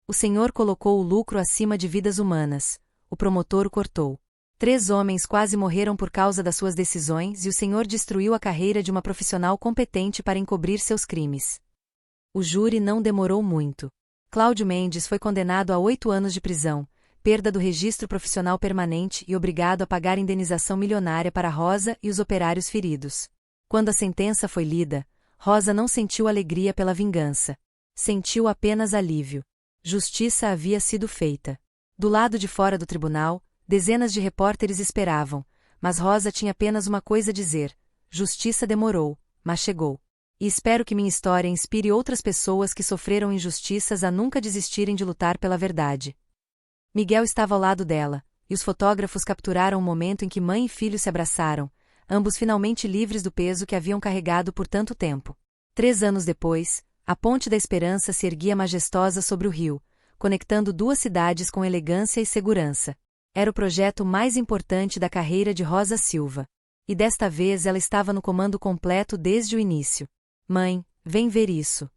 O senhor colocou o lucro acima de vidas humanas. O promotor o cortou. 3 homens quase morreram por causa das suas decisões e o senhor destruiu a carreira de uma profissional competente para encobrir seus crimes. O júri não demorou muito. Cláudio Mendes foi condenado a 8 anos de prisão, perda do registro profissional permanente e obrigado a pagar indenização milionária para Rosa e os operários feridos. Quando a sentença foi lida, Rosa não sentiu alegria pela vingança. Sentiu apenas alívio. Justiça havia sido feita. Do lado de fora do tribunal, dezenas de repórteres esperavam, mas Rosa tinha apenas uma coisa a dizer: justiça demorou, mas chegou. E espero que minha história inspire outras pessoas que sofreram injustiças a nunca desistirem de lutar pela verdade. Miguel estava ao lado dela, e os fotógrafos capturaram o momento em que mãe e filho se abraçaram, ambos finalmente livres do peso que haviam carregado por tanto tempo. 3 anos depois, a Ponte da Esperança se erguia majestosa sobre o rio, conectando 2 cidades com elegância e segurança. Era o projeto mais importante da carreira de Rosa Silva. E desta vez ela estava no comando completo desde o início. Mãe, vem ver isso.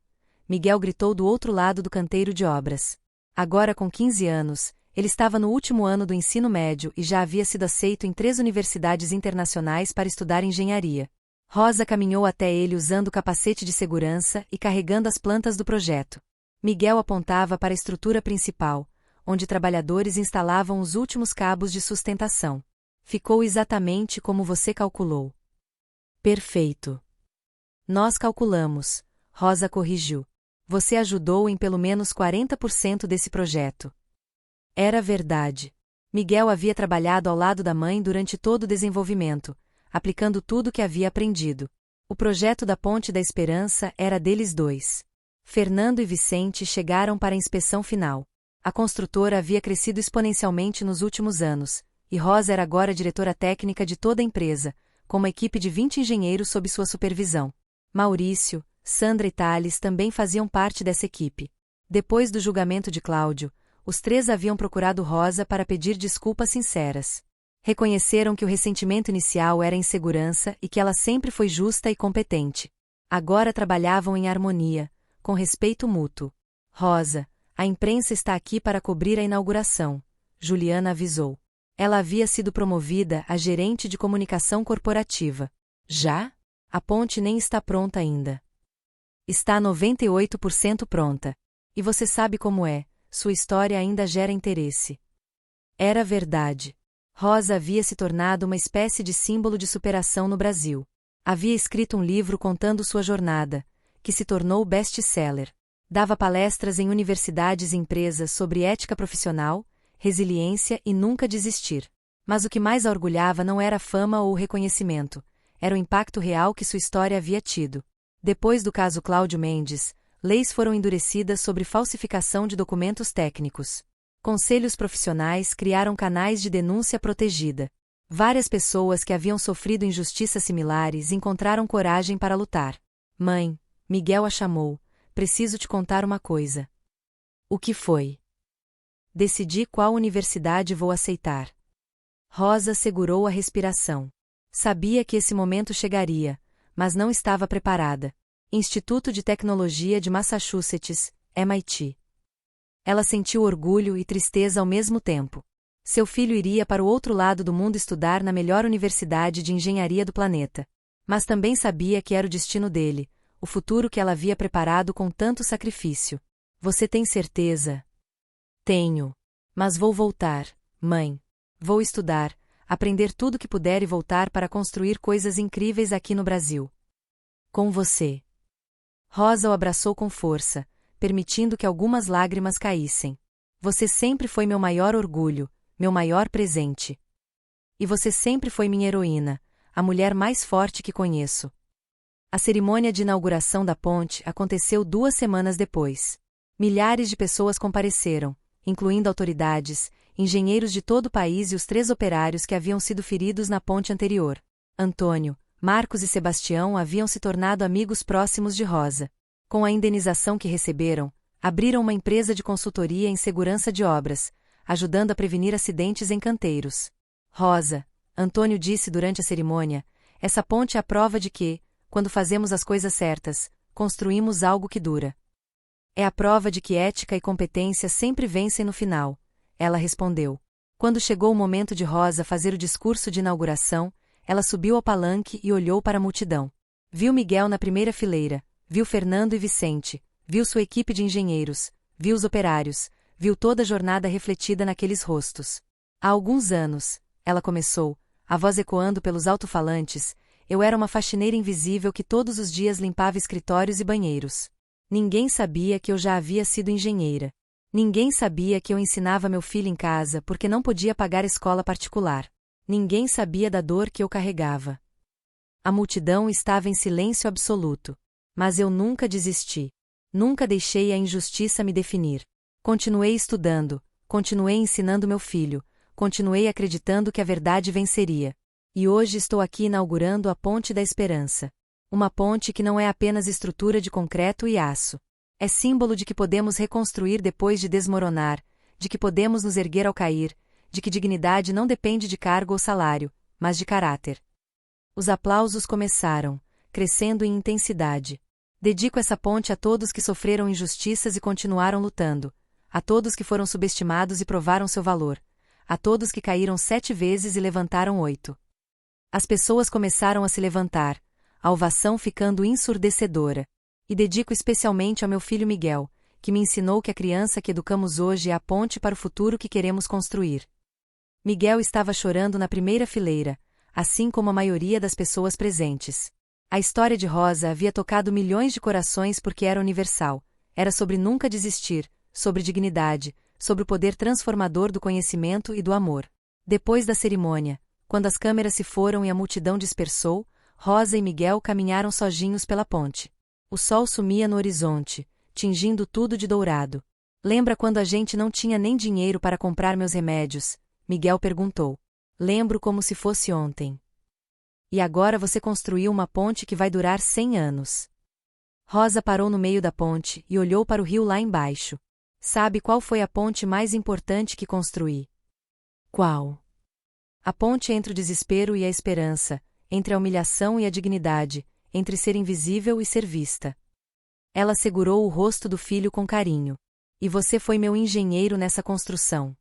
Miguel gritou do outro lado do canteiro de obras. Agora com 15 anos, ele estava no último ano do ensino médio e já havia sido aceito em 3 universidades internacionais para estudar engenharia. Rosa caminhou até ele usando o capacete de segurança e carregando as plantas do projeto. Miguel apontava para a estrutura principal, onde trabalhadores instalavam os últimos cabos de sustentação. Ficou exatamente como você calculou. Perfeito. Nós calculamos, Rosa corrigiu. Você ajudou em pelo menos 40% desse projeto. Era verdade. Miguel havia trabalhado ao lado da mãe durante todo o desenvolvimento, aplicando tudo o que havia aprendido. O projeto da Ponte da Esperança era deles 2. Fernando e Vicente chegaram para a inspeção final. A construtora havia crescido exponencialmente nos últimos anos, e Rosa era agora diretora técnica de toda a empresa, com uma equipe de 20 engenheiros sob sua supervisão. Maurício, Sandra e Thales também faziam parte dessa equipe. Depois do julgamento de Cláudio, os 3 haviam procurado Rosa para pedir desculpas sinceras. Reconheceram que o ressentimento inicial era insegurança e que ela sempre foi justa e competente. Agora trabalhavam em harmonia, com respeito mútuo. Rosa, a imprensa está aqui para cobrir a inauguração, Juliana avisou. Ela havia sido promovida a gerente de comunicação corporativa. Já? A ponte nem está pronta ainda. Está 98% pronta. E você sabe como é, sua história ainda gera interesse. Era verdade. Rosa havia se tornado uma espécie de símbolo de superação no Brasil. Havia escrito um livro contando sua jornada, que se tornou best-seller. Dava palestras em universidades e empresas sobre ética profissional, resiliência e nunca desistir. Mas o que mais a orgulhava não era a fama ou o reconhecimento, era o impacto real que sua história havia tido. Depois do caso Cláudio Mendes, leis foram endurecidas sobre falsificação de documentos técnicos. Conselhos profissionais criaram canais de denúncia protegida. Várias pessoas que haviam sofrido injustiças similares encontraram coragem para lutar. Mãe, Miguel a chamou, preciso te contar uma coisa. O que foi? Decidi qual universidade vou aceitar. Rosa segurou a respiração. Sabia que esse momento chegaria, mas não estava preparada. Instituto de Tecnologia de Massachusetts, MIT. Ela sentiu orgulho e tristeza ao mesmo tempo. Seu filho iria para o outro lado do mundo estudar na melhor universidade de engenharia do planeta. Mas também sabia que era o destino dele, o futuro que ela havia preparado com tanto sacrifício. Você tem certeza? Tenho. Mas vou voltar, mãe. Vou estudar, aprender tudo que puder e voltar para construir coisas incríveis aqui no Brasil. Com você. Rosa o abraçou com força, permitindo que algumas lágrimas caíssem. Você sempre foi meu maior orgulho, meu maior presente. E você sempre foi minha heroína, a mulher mais forte que conheço. A cerimônia de inauguração da ponte aconteceu 2 semanas depois. Milhares de pessoas compareceram, incluindo autoridades, engenheiros de todo o país e os 3 operários que haviam sido feridos na ponte anterior. Antônio, Marcos e Sebastião haviam se tornado amigos próximos de Rosa. Com a indenização que receberam, Abriram uma empresa de consultoria em segurança de obras, ajudando a prevenir acidentes em canteiros. Rosa, Antônio disse durante a cerimônia, essa ponte é a prova de que, quando fazemos as coisas certas, construímos algo que dura. É a prova de que ética e competência sempre vencem no final, ela respondeu. Quando chegou o momento de Rosa fazer o discurso de inauguração, ela subiu ao palanque e olhou para a multidão. Viu Miguel na primeira fileira, viu Fernando e Vicente, viu sua equipe de engenheiros, viu os operários, viu toda a jornada refletida naqueles rostos. Há alguns anos, ela começou, a voz ecoando pelos alto-falantes, eu era uma faxineira invisível que todos os dias limpava escritórios e banheiros. Ninguém sabia que eu já havia sido engenheira. Ninguém sabia que eu ensinava meu filho em casa porque não podia pagar escola particular. Ninguém sabia da dor que eu carregava. A multidão estava em silêncio absoluto. Mas eu nunca desisti. Nunca deixei a injustiça me definir. Continuei estudando, continuei ensinando meu filho, continuei acreditando que a verdade venceria. E hoje estou aqui inaugurando a Ponte da Esperança. Uma ponte que não é apenas estrutura de concreto e aço. É símbolo de que podemos reconstruir depois de desmoronar, de que podemos nos erguer ao cair, de que dignidade não depende de cargo ou salário, mas de caráter. Os aplausos começaram, crescendo em intensidade. Dedico essa ponte a todos que sofreram injustiças e continuaram lutando, a todos que foram subestimados e provaram seu valor, a todos que caíram 7 vezes e levantaram 8. As pessoas começaram a se levantar, a ovação ficando ensurdecedora. E dedico especialmente ao meu filho Miguel, que me ensinou que a criança que educamos hoje é a ponte para o futuro que queremos construir. Miguel estava chorando na primeira fileira, assim como a maioria das pessoas presentes. A história de Rosa havia tocado milhões de corações porque era universal. Era sobre nunca desistir, sobre dignidade, sobre o poder transformador do conhecimento e do amor. Depois da cerimônia, quando as câmeras se foram e a multidão dispersou, Rosa e Miguel caminharam sozinhos pela ponte. O sol sumia no horizonte, tingindo tudo de dourado. Lembra quando a gente não tinha nem dinheiro para comprar meus remédios? Miguel perguntou. Lembro como se fosse ontem. E agora você construiu uma ponte que vai durar 100 anos. Rosa parou no meio da ponte e olhou para o rio lá embaixo. Sabe qual foi a ponte mais importante que construí? Qual? A ponte entre o desespero e a esperança, entre a humilhação e a dignidade, entre ser invisível e ser vista. Ela segurou o rosto do filho com carinho. E você foi meu engenheiro nessa construção.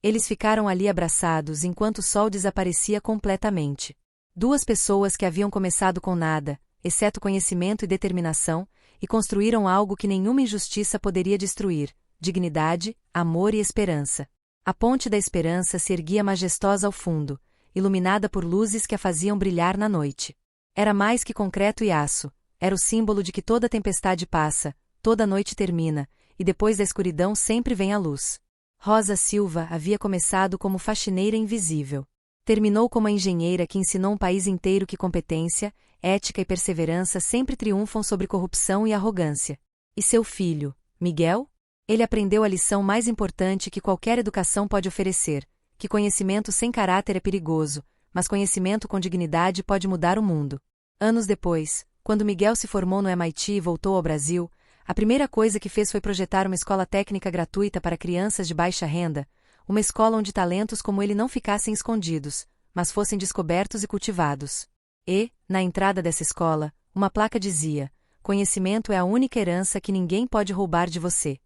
Eles ficaram ali abraçados enquanto o sol desaparecia completamente. 2 pessoas que haviam começado com nada, exceto conhecimento e determinação, e construíram algo que nenhuma injustiça poderia destruir: dignidade, amor e esperança. A Ponte da Esperança se erguia majestosa ao fundo, iluminada por luzes que a faziam brilhar na noite. Era mais que concreto e aço, era o símbolo de que toda tempestade passa, toda noite termina, e depois da escuridão sempre vem a luz. Rosa Silva havia começado como faxineira invisível. Terminou como a engenheira que ensinou um país inteiro que competência, ética e perseverança sempre triunfam sobre corrupção e arrogância. E seu filho, Miguel? Ele aprendeu a lição mais importante que qualquer educação pode oferecer, que conhecimento sem caráter é perigoso, mas conhecimento com dignidade pode mudar o mundo. Anos depois, quando Miguel se formou no MIT e voltou ao Brasil, a primeira coisa que fez foi projetar uma escola técnica gratuita para crianças de baixa renda, uma escola onde talentos como ele não ficassem escondidos, mas fossem descobertos e cultivados. E, na entrada dessa escola, uma placa dizia: conhecimento é a única herança que ninguém pode roubar de você.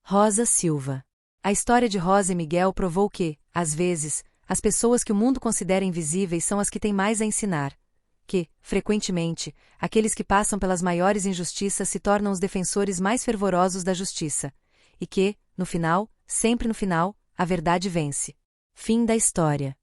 Rosa Silva. A história de Rosa e Miguel provou que, às vezes, as pessoas que o mundo considera invisíveis são as que têm mais a ensinar. Que, frequentemente, aqueles que passam pelas maiores injustiças se tornam os defensores mais fervorosos da justiça. E que, no final, sempre no final, a verdade vence. Fim da história.